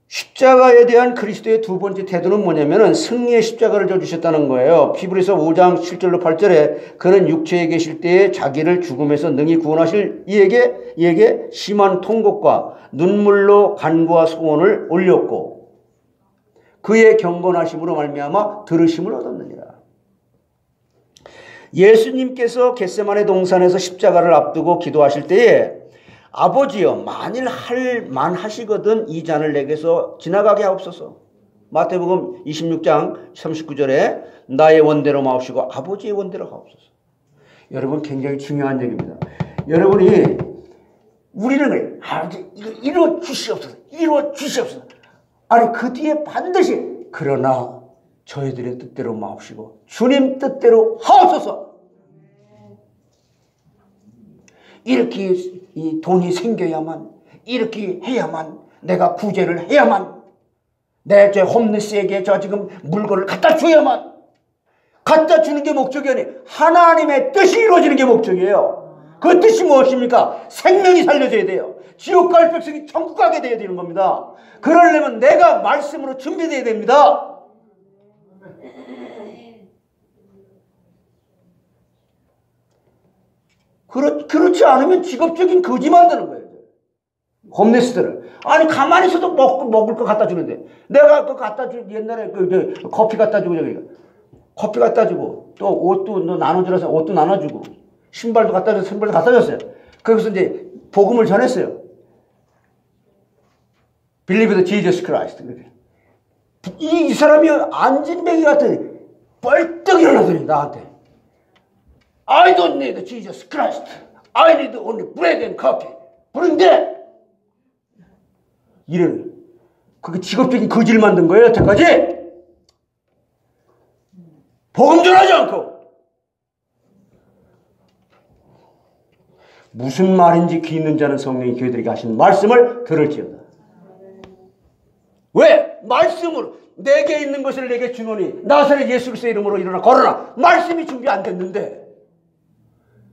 [SPEAKER 2] 십자가에 대한 그리스도의 두 번째 태도는 뭐냐면은 승리의 십자가를 져주셨다는 거예요. 히브리서 5장 7절로 8절에 그는 육체에 계실 때에 자기를 죽음에서 능히 구원하실 이에게 심한 통곡과 눈물로 간구와 소원을 올렸고 그의 경건하심으로 말미암아 들으심을 얻었느니라. 예수님께서 겟세마네 동산에서 십자가를 앞두고 기도하실 때에 아버지여 만일 할 만하시거든 이 잔을 내게서 지나가게 하옵소서. 마태복음 26장 39절에 나의 원대로 마옵시고 아버지의 원대로 하옵소서. 여러분 굉장히 중요한 얘기입니다. 여러분이 우리는 그래. 아버지 이거 이루어 주시옵소서. 이루어 주시옵소서. 아니 그 뒤에 반드시 그러나 저희들의 뜻대로 마옵시고 주님 뜻대로 하옵소서. 이렇게 이 돈이 생겨야만 이렇게 해야만 내가 구제를 해야만 내 저 홈리스에게 저 지금 물건을 갖다 줘야만 갖다 주는 게 목적이 아니에요. 하나님의 뜻이 이루어지는 게 목적이에요. 그 뜻이 무엇입니까? 생명이 살려져야 돼요. 지옥 갈 백성이 천국 가게 돼야 되는 겁니다. 그러려면 내가 말씀으로 준비돼야 됩니다. 그렇지 않으면 직업적인 거지 만드는 거예요. 홈리스들을. 아니 가만히 있어도 먹을 거 갖다 주는데 내가 그거 갖다 주고 옛날에 커피 갖다 주고 커피 갖다 주고 또 옷도 나눠주라서 옷도 나눠주고 신발도 갖다 줘서 신발도 갖다 줬어요. 거기서 이제 복음을 전했어요. Believe the Jesus Christ. 이 사람이 안진뱅이 같은 벌떡 일어나더니 나한테 I don't need Jesus Christ. I need only bread and coffee. 그런데 이런 그게 직업적인 거지를 만든 거예요. 여태까지 복음 전하지 않고 무슨 말인지 귀 있는 자는 성령이 교회들에게 하시는 말씀을 들을지어다. 왜? 말씀으로 내게 있는 것을 내게 주노니 나사렛 예수 그리스도의 이름으로 일어나 걸어라. 말씀이 준비 안 됐는데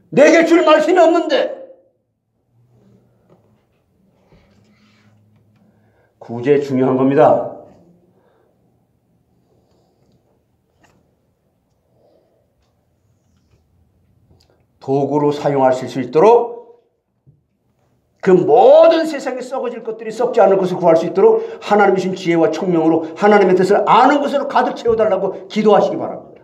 [SPEAKER 2] 내게 줄 말씀이 없는데 구제 중요한 겁니다. 도구로 사용하실 수 있도록 그 모든 세상에 썩어질 것들이 썩지 않을 것을 구할 수 있도록 하나님의 신 지혜와 총명으로 하나님의 뜻을 아는 것으로 가득 채워달라고 기도하시기 바랍니다.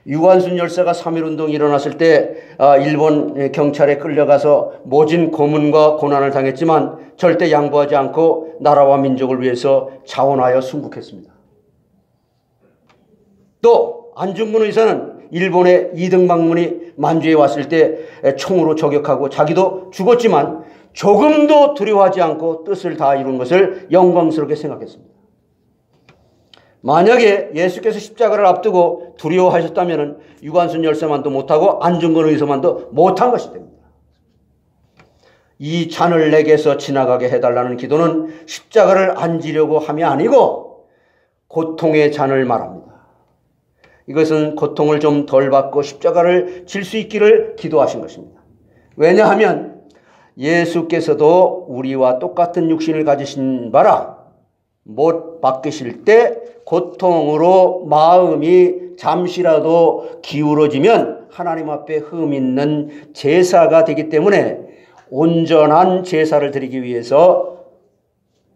[SPEAKER 4] 유관순 열사가 3.1운동이 일어났을 때 일본 경찰에 끌려가서 모진 고문과 고난을 당했지만 절대 양보하지 않고 나라와 민족을 위해서 자원하여 순국했습니다. 또 안중근 의사는 일본의 이등방문이 만주에 왔을 때 총으로 저격하고 자기도 죽었지만 조금도 두려워하지 않고 뜻을 다 이룬 것을 영광스럽게 생각했습니다. 만약에 예수께서 십자가를 앞두고 두려워하셨다면 유관순 열사만도 못하고 안중근 의사만도 못한 것이 됩니다. 이 잔을 내게서 지나가게 해달라는 기도는 십자가를 안 지려고 함이 아니고 고통의 잔을 말합니다. 이것은 고통을 좀 덜 받고 십자가를 질 수 있기를 기도하신 것입니다. 왜냐하면 예수께서도 우리와 똑같은 육신을 가지신 바라 못 박히실 때 고통으로 마음이 잠시라도 기울어지면 하나님 앞에 흠 있는 제사가 되기 때문에 온전한 제사를 드리기 위해서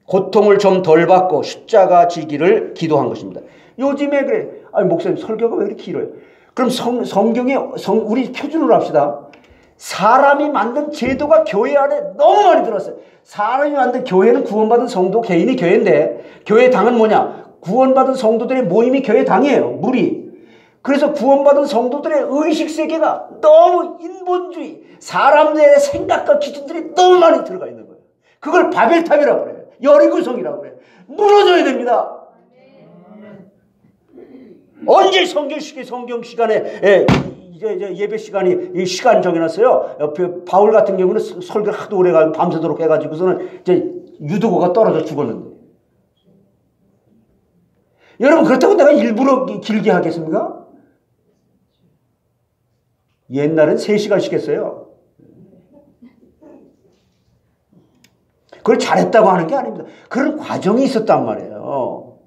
[SPEAKER 4] 고통을 좀 덜 받고 십자가 지기를 기도한 것입니다. 요즘에 그래. 아니 목사님 설교가 왜 이렇게 길어요? 그럼 성경에 우리 표준으로 합시다. 사람이 만든 제도가 교회 안에 너무 많이 들었어요. 사람이 만든 교회는 구원받은 성도 개인이 교회인데 교회 당은 뭐냐? 구원받은 성도들의 모임이 교회 당이에요. 무리. 그래서 구원받은 성도들의 의식세계가 너무 인본주의, 사람들의 생각과 기준들이 너무 많이 들어가 있는 거예요. 그걸 바벨탑이라고 그래요. 여리고성이라고 그래요. 무너져야 됩니다. 언제 성경 시간에 이제 예배 시간이 이 시간 정해놨어요. 바울 같은 경우는 설교를 하도 오래 가지고 밤새도록 해가지고서는 이제 유두고가 떨어져 죽었는데. 여러분 그렇다고 내가 일부러 길게 하겠습니까? 옛날엔 3시간씩 했어요. 그걸 잘했다고 하는 게 아닙니다. 그런 과정이 있었단 말이에요.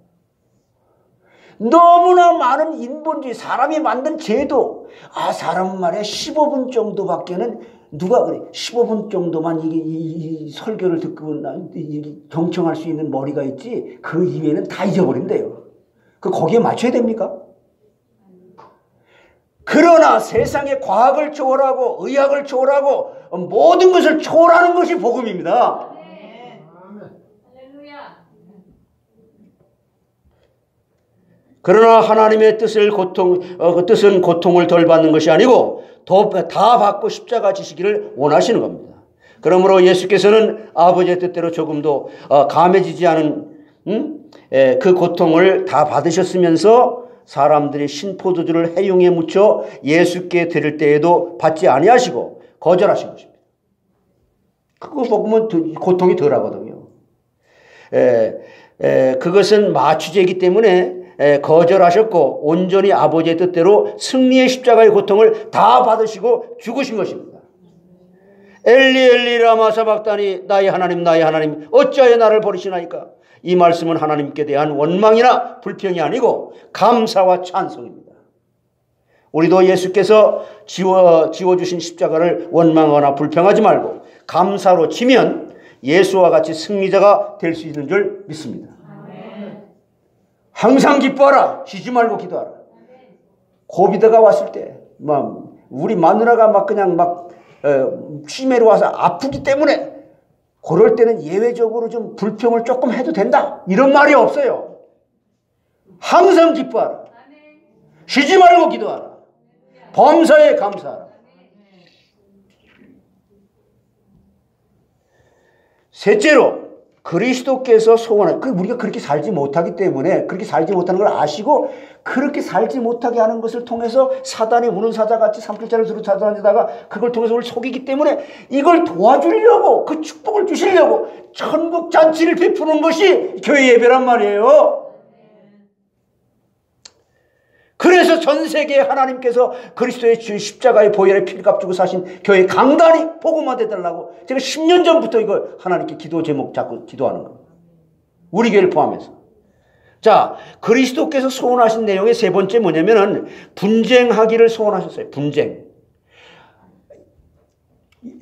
[SPEAKER 4] 너무나 많은 인본주의, 사람이 만든 제도. 사람은 말이야 15분 정도밖에는 누가 그래 15분 정도만 이 설교를 듣고 경청할 수 있는 머리가 있지 그 이외에는 다 잊어버린대요. 거기에 맞춰야 됩니까? 그러나 세상의 과학을 초월하고 의학을 초월하고 모든 것을 초월하는 것이 복음입니다. 그러나 하나님의 뜻은 고통을 덜 받는 것이 아니고 다 받고 십자가 지시기를 원하시는 겁니다. 그러므로 예수께서는 아버지의 뜻대로 조금도 감해지지 않은 그 고통을 다 받으셨으면서 사람들이 신포도주를 해용에 묻혀 예수께 드릴 때에도 받지 아니하시고 거절하신 것입니다. 그거 먹으면 고통이 덜하거든요. 그것은 마취제이기 때문에 거절하셨고 온전히 아버지의 뜻대로 승리의 십자가의 고통을 다 받으시고 죽으신 것입니다. 엘리 엘리 라마 사박다니 나의 하나님 나의 하나님 어찌하여 나를 버리시나이까. 이 말씀은 하나님께 대한 원망이나 불평이 아니고 감사와 찬송입니다. 우리도 예수께서 지워주신 십자가를 원망하거나 불평하지 말고 감사로 치면 예수와 같이 승리자가 될 수 있는 줄 믿습니다. 항상 기뻐하라. 쉬지 말고 기도하라. 고비드가 왔을 때 우리 마누라가 그냥 치매로 와서 아프기 때문에 그럴 때는 예외적으로 좀 불평을 조금 해도 된다. 이런 말이 없어요. 항상 기뻐하라. 쉬지 말고 기도하라. 범사에 감사하라. 셋째로 그리스도께서 소원한 우리가 그렇게 살지 못하기 때문에 그렇게 살지 못하는 걸 아시고 그렇게 살지 못하게 하는 것을 통해서 사단이 우는 사자같이 산불자를 두루 찾아다니다가 그걸 통해서 우리를 속이기 때문에 이걸 도와주려고 그 축복을 주시려고 천국 잔치를 베푸는 것이 교회 예배란 말이에요. 그래서 전 세계에 하나님께서 그리스도의 십자가의 보혈의 피를 값주고 사신 교회 강단이 복음화돼 달라고 제가 10년 전부터 이걸 하나님께 기도 제목 자꾸 기도하는 겁니다. 우리 교회를 포함해서. 자, 그리스도께서 소원하신 내용의 세 번째 뭐냐면은 분쟁하기를 소원하셨어요. 분쟁.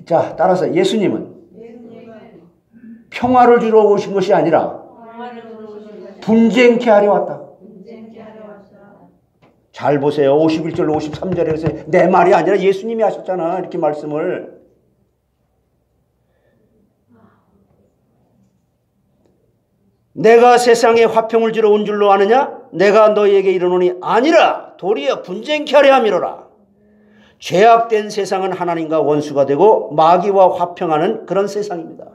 [SPEAKER 4] 자, 따라서 예수님은 평화를 주러 오신 것이 아니라 분쟁케 하려 왔다. 잘 보세요. 51절 53절에서 내 말이 아니라 예수님이 하셨잖아. 이렇게 말씀을. 내가 세상에 화평을 주러 온 줄로 아느냐? 내가 너희에게 이르노니 아니라 도리어 분쟁케 하려 함이로라. 죄악된 세상은 하나님과 원수가 되고 마귀와 화평하는 그런 세상입니다.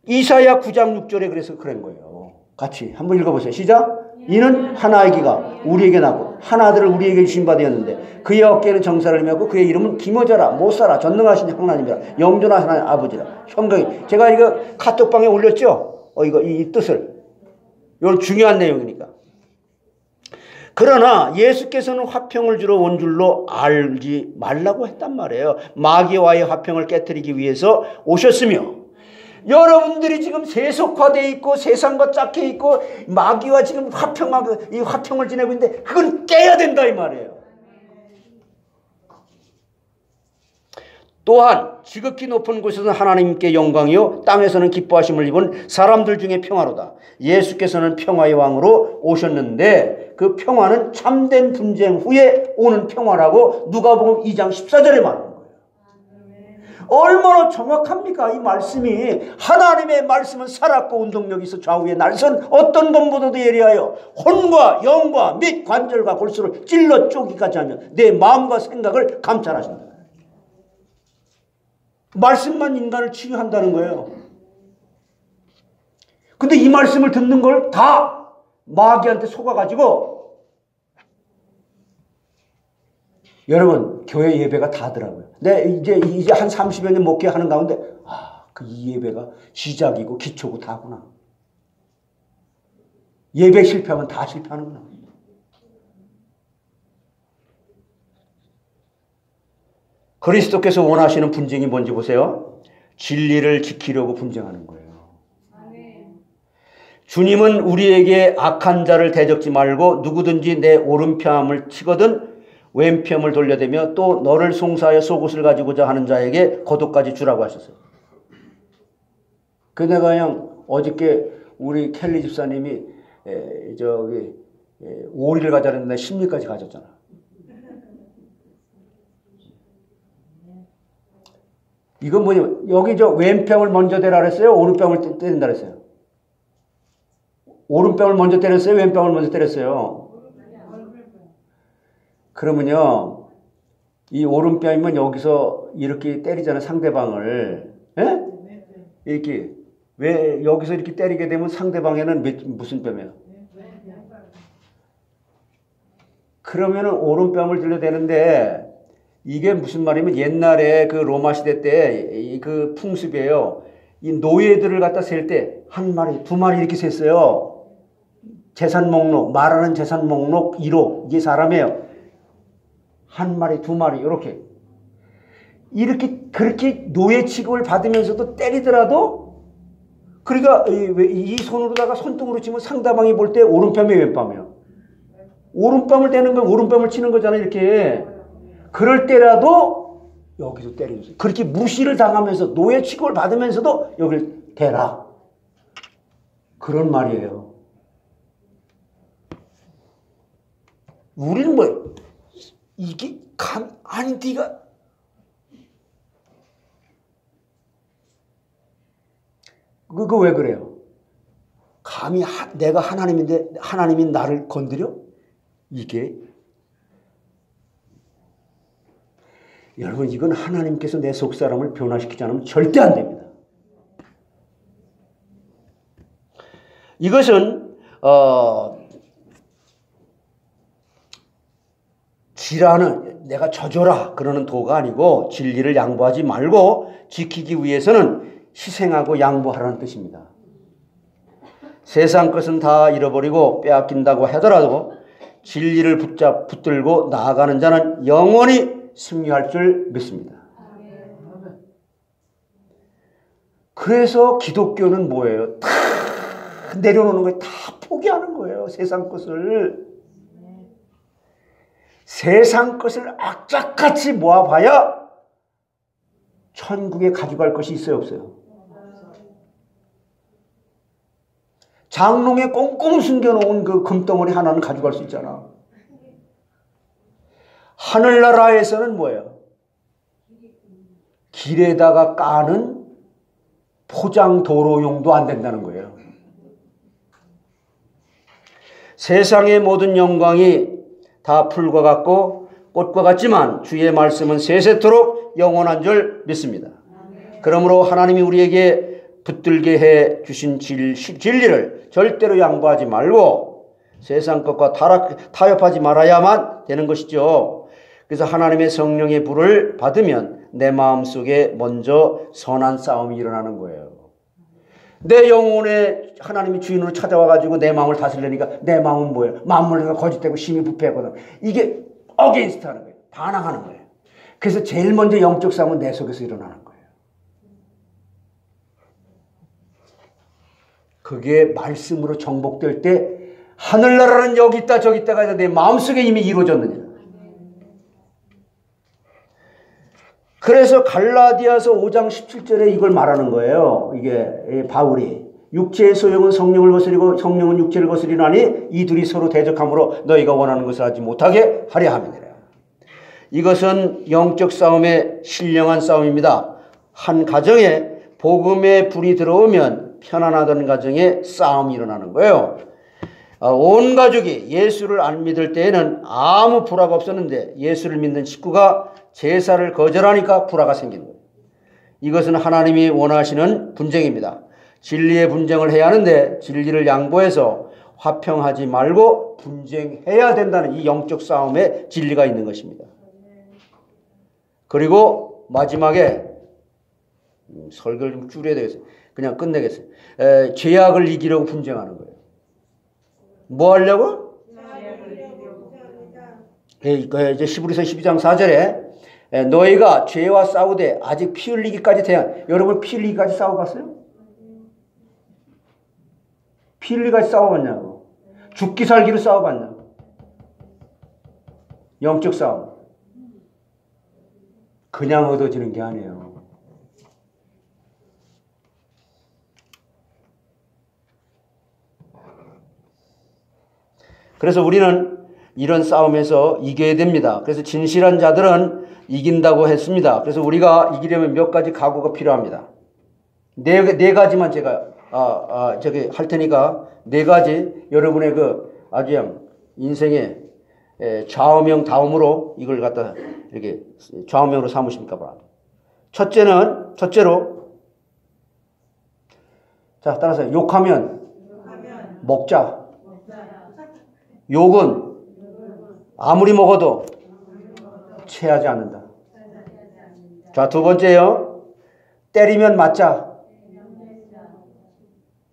[SPEAKER 4] 이사야 9장 6절에 그래서 그런 거예요. 같이 한번 읽어보세요. 시작. 이는 한 아기가 우리에게 나고 한 아들을 우리에게 주신 바 되었는데 그의 어깨에는 정사를 메고 그의 이름은 기모자라 못살아 전능하신 하나님이라 영존한 하나님 아버지라. 현경이 제가 이거 카톡방에 올렸죠. 이거 이 뜻을. 이건 중요한 내용이니까. 그러나 예수께서는 화평을 주러 온 줄로 알지 말라고 했단 말이에요. 마귀와의 화평을 깨뜨리기 위해서 오셨으며 여러분들이 지금 세속화되어 있고 세상과 짝해 있고 마귀와 지금 이 화평을 지내고 있는데 그건 깨야 된다 이 말이에요. 또한 지극히 높은 곳에서는 하나님께 영광이요 땅에서는 기뻐하심을 입은 사람들 중에 평화로다. 예수께서는 평화의 왕으로 오셨는데 그 평화는 참된 분쟁 후에 오는 평화라고 누가복음 2장 14절에 말합니다. 얼마나 정확합니까? 이 말씀이. 하나님의 말씀은 살았고 운동력이 있어 좌우의 날선 어떤 것보다도 예리하여 혼과 영과 및 관절과 골수를 찔러 쪼기까지 하며 내 마음과 생각을 감찰하신다. 말씀만 인간을 치유한다는 거예요. 근데 이 말씀을 듣는 걸 다 마귀한테 속아가지고 여러분 교회 예배가 다더라고요. 이제 한 30여 년 목회하는 가운데 그 이 예배가 시작이고 기초고 다구나. 예배 실패하면 다 실패하는구나. 그리스도께서 원하시는 분쟁이 뭔지 보세요. 진리를 지키려고 분쟁하는 거예요. 주님은 우리에게 악한 자를 대적지 말고 누구든지 내 오른편을 치거든 왼편을 돌려대며 또 너를 송사하여 속옷을 가지고자 하는 자에게 겉옷까지 주라고 하셨어요. 그 내가 그냥 어저께 우리 켈리 집사님이 오리를 가자는데 심리까지 가졌잖아. 이건 뭐냐면 여기 왼뺨을 먼저 대라 그랬어요? 오른뺨을 때린다 그랬어요? 오른뺨을 먼저 때렸어요? 왼뺨을 먼저 때렸어요? 그러면요, 이 오른뺨이면 여기서 이렇게 때리잖아요, 상대방을. 에? 이렇게. 왜 여기서 이렇게 때리게 되면 상대방에는 무슨 뺨이에요? 그러면은 오른뺨을 들려대는데 이게 무슨 말이면 옛날에 그 로마 시대 때 그 풍습이에요. 이 노예들을 갖다 셀 때 한 마리, 두 마리 이렇게 셌어요. 재산 목록, 말하는 재산 목록 1호. 이게 사람이에요. 한 마리, 두 마리, 이렇게. 그렇게 노예 취급을 받으면서도 때리더라도, 그러니까 이 손으로다가 손등으로 치면 상대방이 볼 때 오른뺨이 왼뺨이에요. 오른뺨을 대는 건 오른뺨을 치는 거잖아요, 이렇게. 그럴 때라도 여기도 때려주세요. 그렇게 무시를 당하면서 노예 취급을 받으면서도 여기를 대라. 그런 말이에요. 우리는 뭐, 이게 아니 네가 그거 왜 그래요? 감히 내가 하나님인데 하나님이 나를 건드려? 이게 여러분 이건 하나님께서 내 속사람을 변화시키지 않으면 절대 안 됩니다. 이것은 지라는 내가 져줘라 그러는 도가 아니고 진리를 양보하지 말고 지키기 위해서는 희생하고 양보하라는 뜻입니다. 세상 것은 다 잃어버리고 빼앗긴다고 하더라도 진리를 붙들고 나아가는 자는 영원히 승리할 줄 믿습니다. 그래서 기독교는 뭐예요? 다 내려놓는 거예요. 다 포기하는 거예요. 세상 것을. 세상 것을 악착같이 모아봐야 천국에 가져갈 것이 있어요, 없어요? 장롱에 꽁꽁 숨겨놓은 그 금덩어리 하나는 가져갈 수 있잖아. 하늘나라에서는 뭐예요? 길에다가 까는 포장 도로용도 안 된다는 거예요. 세상의 모든 영광이 다 풀과 같고 꽃과 같지만 주의 말씀은 세세토록 영원한 줄 믿습니다. 그러므로 하나님이 우리에게 붙들게 해 주신 진리를 절대로 양보하지 말고 세상 것과 타협하지 말아야만 되는 것이죠. 그래서 하나님의 성령의 불을 받으면 내 마음속에 먼저 선한 싸움이 일어나는 거예요. 내 영혼에 하나님이 주인으로 찾아와가지고 내 마음을 다스리려니까 내 마음은 뭐예요? 만물에서 거짓되고 심히 부패하거든. 이게 어게인스트 하는 거예요. 반항하는 거예요. 그래서 제일 먼저 영적 싸움은 내 속에서 일어나는 거예요. 그게 말씀으로 정복될 때 하늘나라는 여기 있다 저기 있다가 아니라 내 마음속에 이미 이루어졌느냐. 그래서 갈라디아서 5장 17절에 이걸 말하는 거예요. 이게 바울이 육체의 소용은 성령을 거스리고 성령은 육체를 거스리나니 이 둘이 서로 대적함으로 너희가 원하는 것을 하지 못하게 하려 함이니라. 이것은 영적 싸움의 신령한 싸움입니다. 한 가정에 복음의 불이 들어오면 편안하던 가정에 싸움이 일어나는 거예요. 온 가족이 예수를 안 믿을 때에는 아무 불화가 없었는데 예수를 믿는 식구가 제사를 거절하니까 불화가 생기는 거예요. 이것은 하나님이 원하시는 분쟁입니다. 진리의 분쟁을 해야 하는데 진리를 양보해서 화평하지 말고 분쟁해야 된다는 이 영적 싸움에 진리가 있는 것입니다. 그리고 마지막에 설교를 좀 줄여야 되겠어요. 그냥 끝내겠어요. 죄악을 이기려고 분쟁하는 거예요. 뭐 하려고? 이제 히브리서 12장 4절에 너희가 죄와 싸우되 아직 피 흘리기까지 대한, 여러분 피 흘리기까지 싸워봤어요? 피 흘리기까지 싸워봤냐고? 죽기 살기로 싸워봤냐고? 영적 싸움. 그냥 얻어지는 게 아니에요. 그래서 우리는 이런 싸움에서 이겨야 됩니다. 그래서 진실한 자들은 이긴다고 했습니다. 그래서 우리가 이기려면 몇 가지 각오가 필요합니다. 네 가지만 제가 저기 할 테니까 네 가지 여러분의 그 아주 인생의 좌우명 다음으로 이걸 갖다 이렇게 좌우명으로 삼으십니까 바랍니다. 첫째로 자 따라서 욕하면 먹자. 욕은 아무리 먹어도 체하지 않는다. 자, 두 번째요. 때리면 맞자.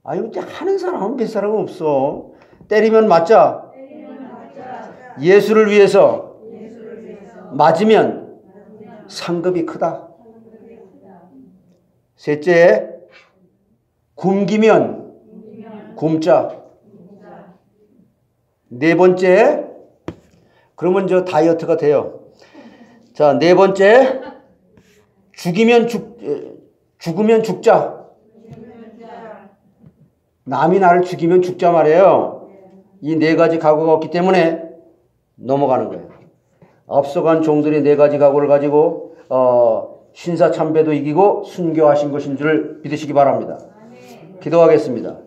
[SPEAKER 4] 아유, 하는 사람은 몇 사람은 없어. 때리면 맞자. 예수를 위해서 맞으면 상급이 크다. 셋째, 굶기면 굶자. 네 번째, 그러면 저 다이어트가 돼요. 자, 네 번째, 죽으면 죽자. 남이 나를 죽이면 죽자 말이에요. 이 네 가지 각오가 없기 때문에 넘어가는 거예요. 앞서간 종들이 네 가지 각오를 가지고 신사참배도 이기고 순교하신 것인 줄 믿으시기 바랍니다. 기도하겠습니다.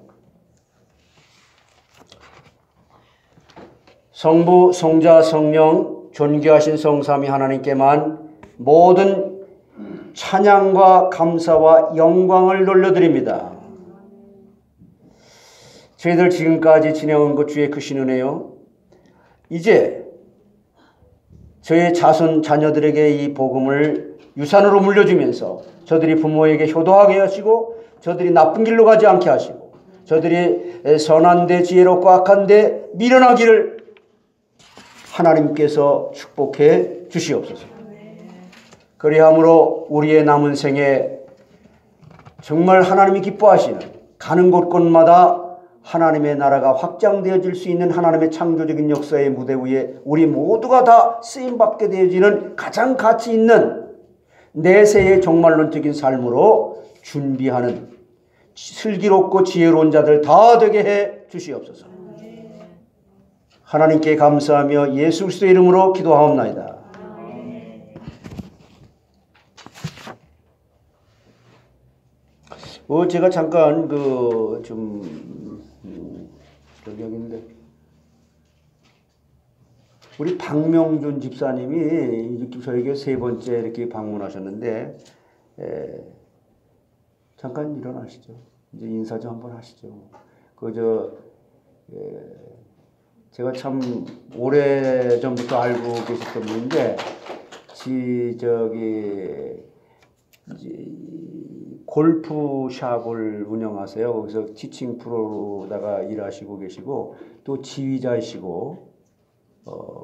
[SPEAKER 4] 성부, 성자, 성령, 존귀하신 성삼위 하나님께만 모든 찬양과 감사와 영광을 돌려드립니다. 저희들 지금까지 지내온 것 주의 크신 은혜요. 이제 저희 자손 자녀들에게 이 복음을 유산으로 물려주면서 저들이 부모에게 효도하게 하시고 저들이 나쁜 길로 가지 않게 하시고 저들이 선한데 지혜롭고 악한데 미련하기를 하나님께서 축복해 주시옵소서. 그리함으로 우리의 남은 생에 정말 하나님이 기뻐하시는 가는 곳곳마다 하나님의 나라가 확장되어질 수 있는 하나님의 창조적인 역사의 무대 위에 우리 모두가 다 쓰임받게 되어지는 가장 가치 있는 내세의 종말론적인 삶으로 준비하는 슬기롭고 지혜로운 자들 다 되게 해 주시옵소서. 하나님께 감사하며 예수 그리스도의 이름으로 기도하옵나이다.
[SPEAKER 2] 제가 잠깐 여기 있는데 우리 박명준 집사님이 이렇게 저에게 3번째 이렇게 방문하셨는데 잠깐 일어나시죠. 이제 인사 좀 한번 하시죠. 제가 참 오래 전부터 알고 계셨던 분인데 골프샵을 운영하세요. 거기서 티칭 프로로다가 일하시고 계시고 또 지휘자이시고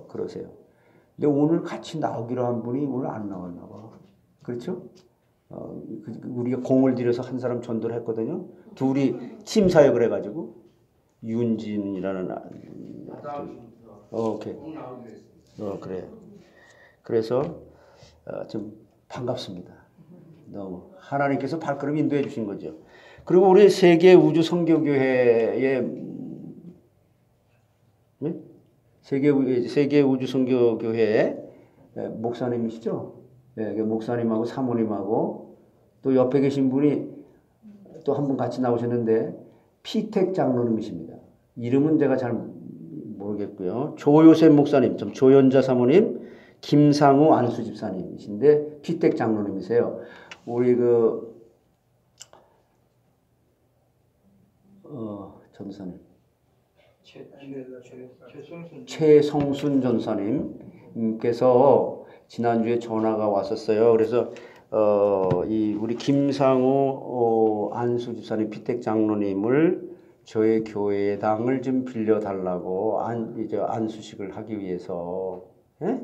[SPEAKER 2] 그러세요. 근데 오늘 같이 나오기로 한 분이 오늘 안 나왔나 봐. 그렇죠? 우리가 공을 들여서 한 사람 전도를 했거든요. 둘이 팀 사역을 해가지고 윤진이라는 오케이. 그래. 그래서 좀 반갑습니다. 너무 하나님께서 발걸음 인도해 주신 거죠. 그리고 우리 세계 우주 선교교회의 세계 우주 선교교회 목사님이시죠? 목사님하고 사모님하고 또 옆에 계신 분이 또 한 분 같이 나오셨는데 피택 장로님이십니다. 이름은 제가 잘 모르겠고요. 조요셉 목사님, 조연자 사모님, 김상우 안수 집사님이신데 피택 장로님이세요. 우리 전사님 최성순 전사님께서 지난주에 전화가 왔었어요. 그래서 우리 김상우 안수 집사님 피택 장로님을 저의 교회당을 좀 빌려달라고 안수식을 하기 위해서. 예?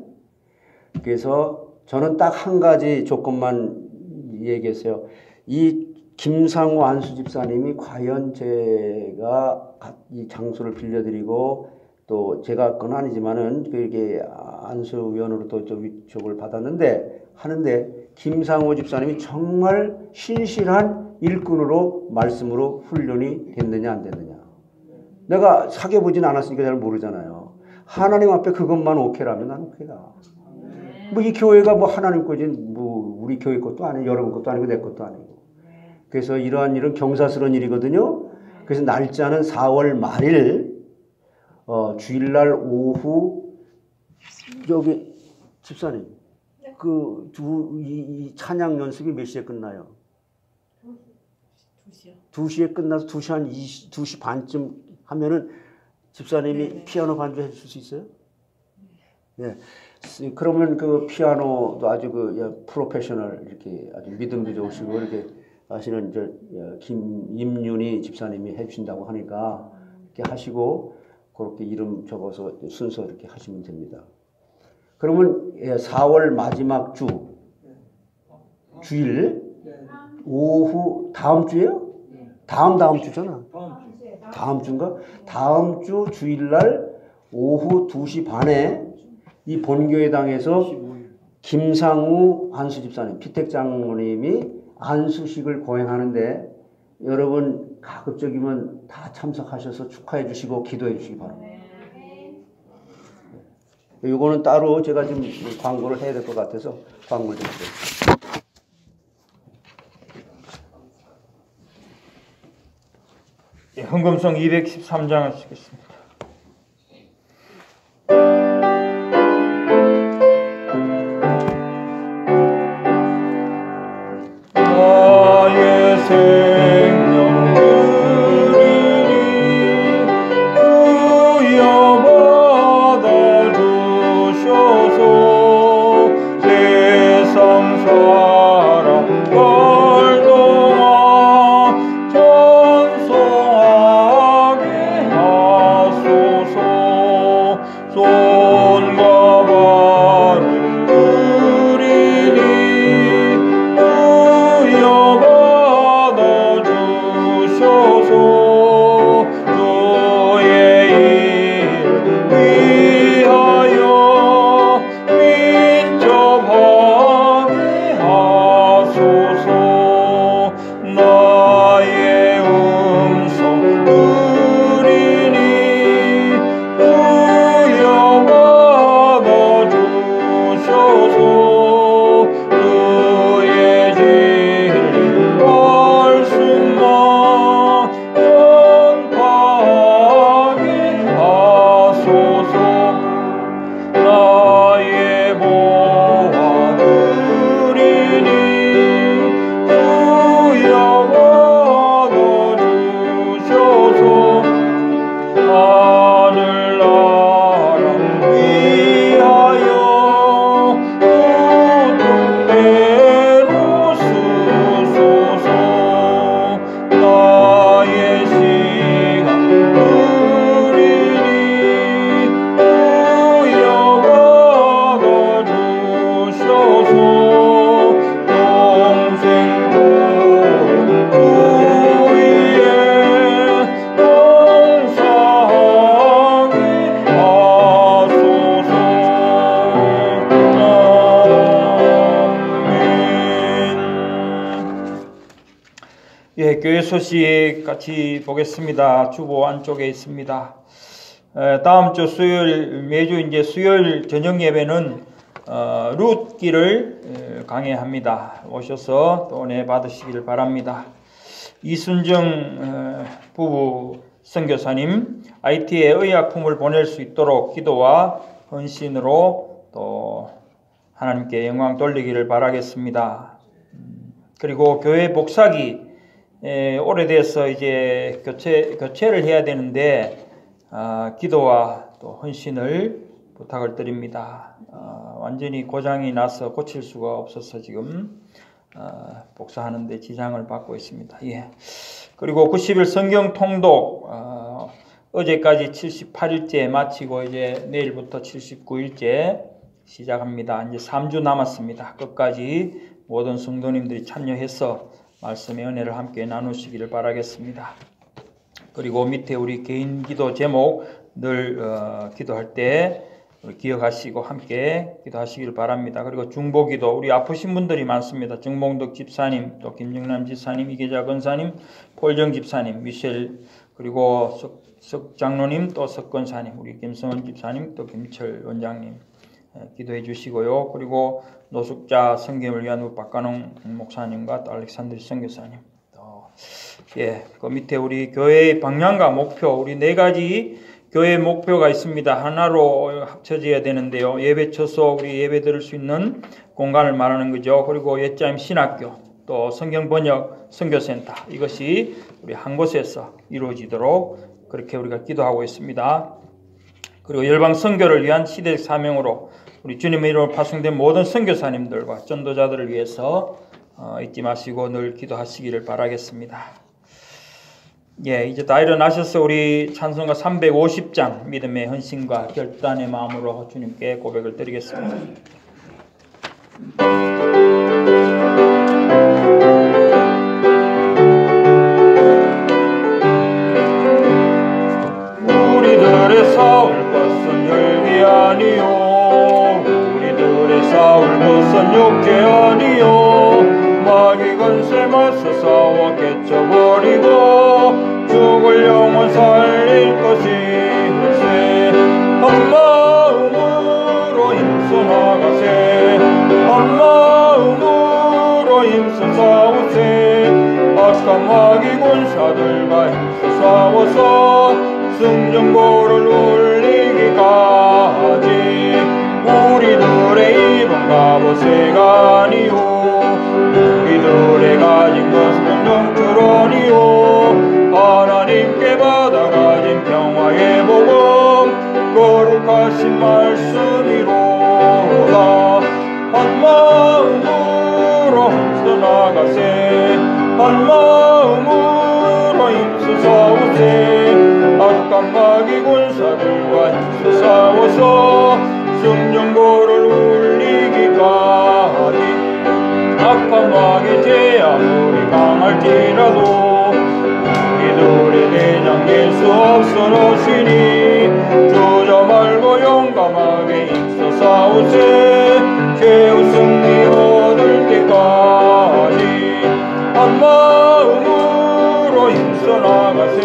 [SPEAKER 2] 그래서 저는 딱 한 가지 조건만 얘기했어요. 이 김상우 안수 집사님이 과연 제가 이 장소를 빌려드리고 또 제가 건 아니지만은 그게 안수위원으로 또 위촉을 받았는데 하는데 김상우 집사님이 정말 신실한 일꾼으로 말씀으로 훈련이 됐느냐 안 됐느냐. 내가 사귀어보진 않았으니까 잘 모르잖아요. 하나님 앞에 그것만 오케이라면 난 오케이다. 이 교회가 하나님 거지 우리 교회 것도 아니고 여러분 것도 아니고 내 것도 아니고. 그래서 이러한 일은 경사스러운 일이거든요. 그래서 날짜는 4월 말일 주일날 오후 여기 집사님 이 찬양 연습이 몇 시에 끝나요? 2시요. 2시에 끝나서 2시 한 2시 반쯤 하면은 집사님이 네. 피아노 반주 해줄 수 있어요? 네. 그러면 그 피아노도 아주 프로페셔널 이렇게 아주 믿음도 좋으시고 이렇게 하시는 임윤희 집사님이 해주신다고 하니까 이렇게 하시고 그렇게 이름 적어서 순서 이렇게 하시면 됩니다. 그러면 4월 마지막 주일 오후 다음 주예요? 다음 주잖아. 다음 주인가? 다음 주 주일날 오후 2시 반에 이 본교회당에서 김상우 안수 집사님, 피택 장로님이 안수식을 거행하는데 여러분 가급적이면 다 참석하셔서 축하해 주시고 기도해 주시기 바랍니다. 이거는 따로 제가 지금 광고를 해야 될 것 같아서 광고를 드릴게요.
[SPEAKER 1] 헌금송 213장을 쓰겠습니다. 나의 생명 드리니 주여 받아주셔서 세상 사랑 걸동아 찬송하게 하소서. 손과 발을 드리니 주여 받아주셔서 주의 일 위하여 민첩하게 하소서. 나의 음성 드리니 주여 받아주셔서 주의 진리 말씀 예, 교회 소식 같이 보겠습니다. 주보 안쪽에 있습니다. 다음 주 수요일, 매주 이제 수요일 저녁 예배는 룻기를 강해합니다. 오셔서 또 은혜 받으시길 바랍니다. 이순정 부부 선교사님, IT에 의약품을 보낼 수 있도록 기도와 헌신으로 또 하나님께 영광 돌리기를 바라겠습니다. 그리고 교회 복사기 오래돼서 이제 교체를 해야 되는데 기도와 또 헌신을 부탁을 드립니다. 완전히 고장이 나서 고칠 수가 없어서 지금 복사하는데 지장을 받고 있습니다. 예. 그리고 90일 성경 통독 어제까지 78일째 마치고 이제 내일부터 79일째 시작합니다. 이제 3주 남았습니다. 끝까지 모든 성도님들이 참여해서 말씀의 은혜를 함께 나누시기를 바라겠습니다. 그리고 밑에 우리 개인 기도 제목 늘 기도할 때 기억하시고 함께 기도하시기를 바랍니다. 그리고 중보기도 우리 아프신 분들이 많습니다. 정봉덕 집사님, 또 김정남 집사님, 이계자 권사님, 폴정 집사님, 미셸 그리고 석 장로님, 또 석 권사님, 우리 김성원 집사님, 또 김철 원장님 기도해 주시고요. 그리고 노숙자 성경을 위한 우리 박관홍 목사님과 또 알렉산드리 선교사님, 그 밑에 우리 교회의 방향과 목표, 우리 4가지 교회 목표가 있습니다. 하나로 합쳐져야 되는데요. 예배 처소, 우리 예배 드릴 수 있는 공간을 말하는 거죠. 그리고 옛자임 신학교, 또 성경 번역 선교센터, 이것이 우리 한 곳에서 이루어지도록 그렇게 우리가 기도하고 있습니다. 그리고 열방 선교를 위한 시대적 사명으로 우리 주님의 이름으로 파송된 모든 선교사님들과 전도자들을 위해서 잊지 마시고 늘 기도하시기를 바라겠습니다. 예, 이제 다 일어나셔서 우리 찬송가 350장 믿음의 헌신과 결단의 마음으로 주님께 고백을 드리겠습니다. 우리들의 싸울 것은 혈기 아니요, 우리들의 싸울 것은 육체 아니요, 마귀 권세 맞서 싸워 깨쳐버리고 죽을 영혼 살릴 것일세. 한 마음으로 힘써 나가세, 한 마음으로 힘써 싸우세. 악한 마귀 군사들과 힘써 싸워서 승전고를 울리기까지. 우리들의 이번 갑옷새가 아니요, 우리들의 가진 것은 영주론이요, 하나님께 받아가진 평화의 복음 거룩하신 말씀이로다. 한 마음으로 힘써 나가세, 한 마음으로 힘써 싸우세. 악한 마귀 군사들과 힘써 싸워서 승전고를 울리기까지. 악한 마귀 죄 아무리 강할지라도 우리들의 내장 예수 없어놓으시니 주저 말고 용감하게 힘써 싸우세. 최후 승리 얻을 때까지. 한 마음으로 힘써 나가세,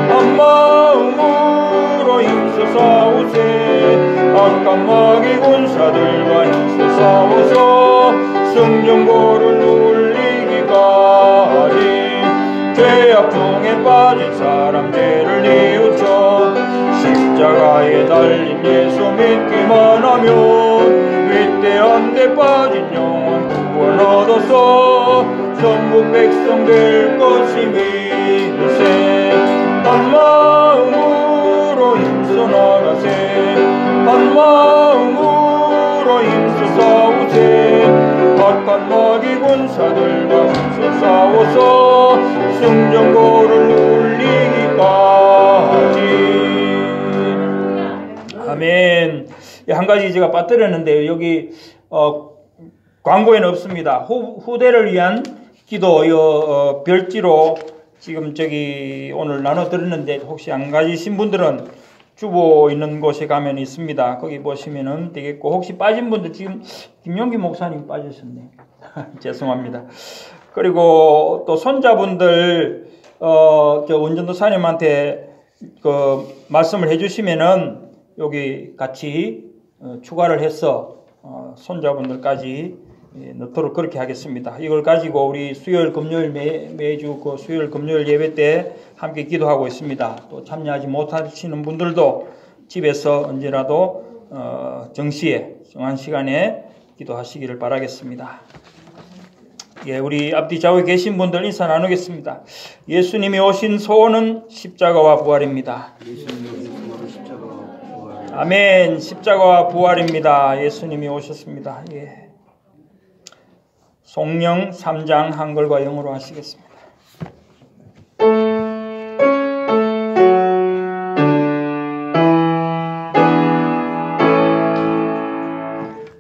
[SPEAKER 1] 한 마음으로 힘써 싸우세. 악한 마귀 군사들과 힘써 싸워서 승전고를 울리기까지. 죄악풍에 빠진 사람 죄를 뉘우쳐 십자가에 달린 예수 믿기만 하면 위대한 데 빠진 영혼 구원 얻어서 전국 백성 될 것임일세. 한 마음으로 힘써 나가세, 한 마음으로 힘써 싸우세. 악한 마귀 군사들과 힘써 싸워서 승전고를 울리기까지. 아멘. 한 가지 제가 빠뜨렸는데 여기 광고에는 없습니다. 후대를 위한 기도 별지로 지금 오늘 나눠드렸는데 혹시 안 가지신 분들은 주보 있는 곳에 가면 있습니다. 거기 보시면은 되겠고, 혹시 빠진 분들 지금 김용기 목사님 빠지셨네. 죄송합니다. 그리고 또 손자분들 저 원전도사님한테 그 말씀을 해주시면은 여기 같이 추가를 해서 손자분들까지 넣도록 그렇게 하겠습니다. 이걸 가지고 우리 수요일 금요일 매주 그 수요일 금요일 예배 때 함께 기도하고 있습니다. 또 참여하지 못하시는 분들도 집에서 언제라도 정시에 정한 시간에 기도하시기를 바라겠습니다. 예, 우리 앞뒤 좌우에 계신 분들 인사 나누겠습니다. 예수님이 오신 소원은 십자가와 부활입니다. 아멘. 십자가와 부활입니다. 예수님이 오셨습니다. 예. 송영 3장 한글과 영어로 하시겠습니다.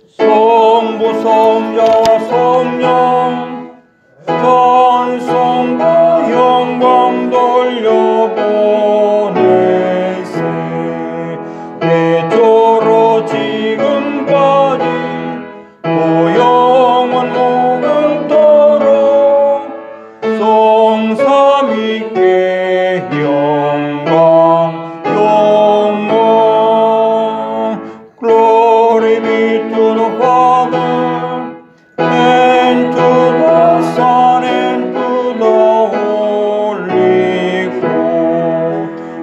[SPEAKER 1] 성부 성자와 성령 찬송과 영광 돌려보내세 대초로 지금까지 영원 무궁토록 성삼위께 영광 Glory be to the Father and to the Son and to the Holy Ghost,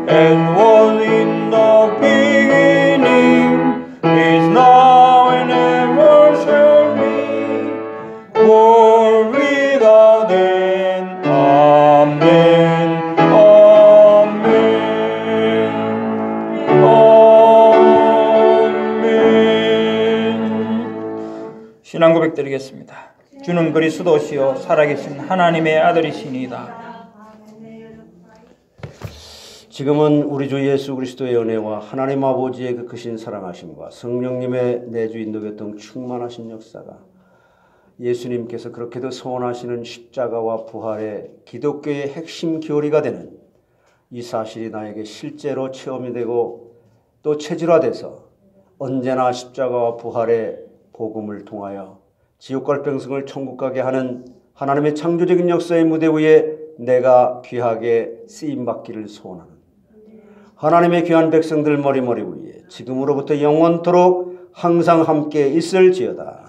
[SPEAKER 1] as was in the beginning, is now and ever shall be, world without end. Amen. 신앙 고백 드리겠습니다. 주는 그리스도시요 살아계신 하나님의 아들이시니이다.
[SPEAKER 4] 지금은 우리 주 예수 그리스도의 은혜와 하나님 아버지의 그 크신 사랑하심과 성령님의 내주 인도 교통 충만하신 역사가 예수님께서 그렇게도 소원하시는 십자가와 부활의 기독교의 핵심 교리가 되는 이 사실이 나에게 실제로 체험이 되고 또 체질화돼서 언제나 십자가와 부활의 복음을 통하여 지옥 갈 병성을 천국 가게 하는 하나님의 창조적인 역사의 무대 위에 내가 귀하게 쓰임받기를 소원하는 하나님의 귀한 백성들 머리머리 위에 지금으로부터 영원토록 항상 함께 있을지어다.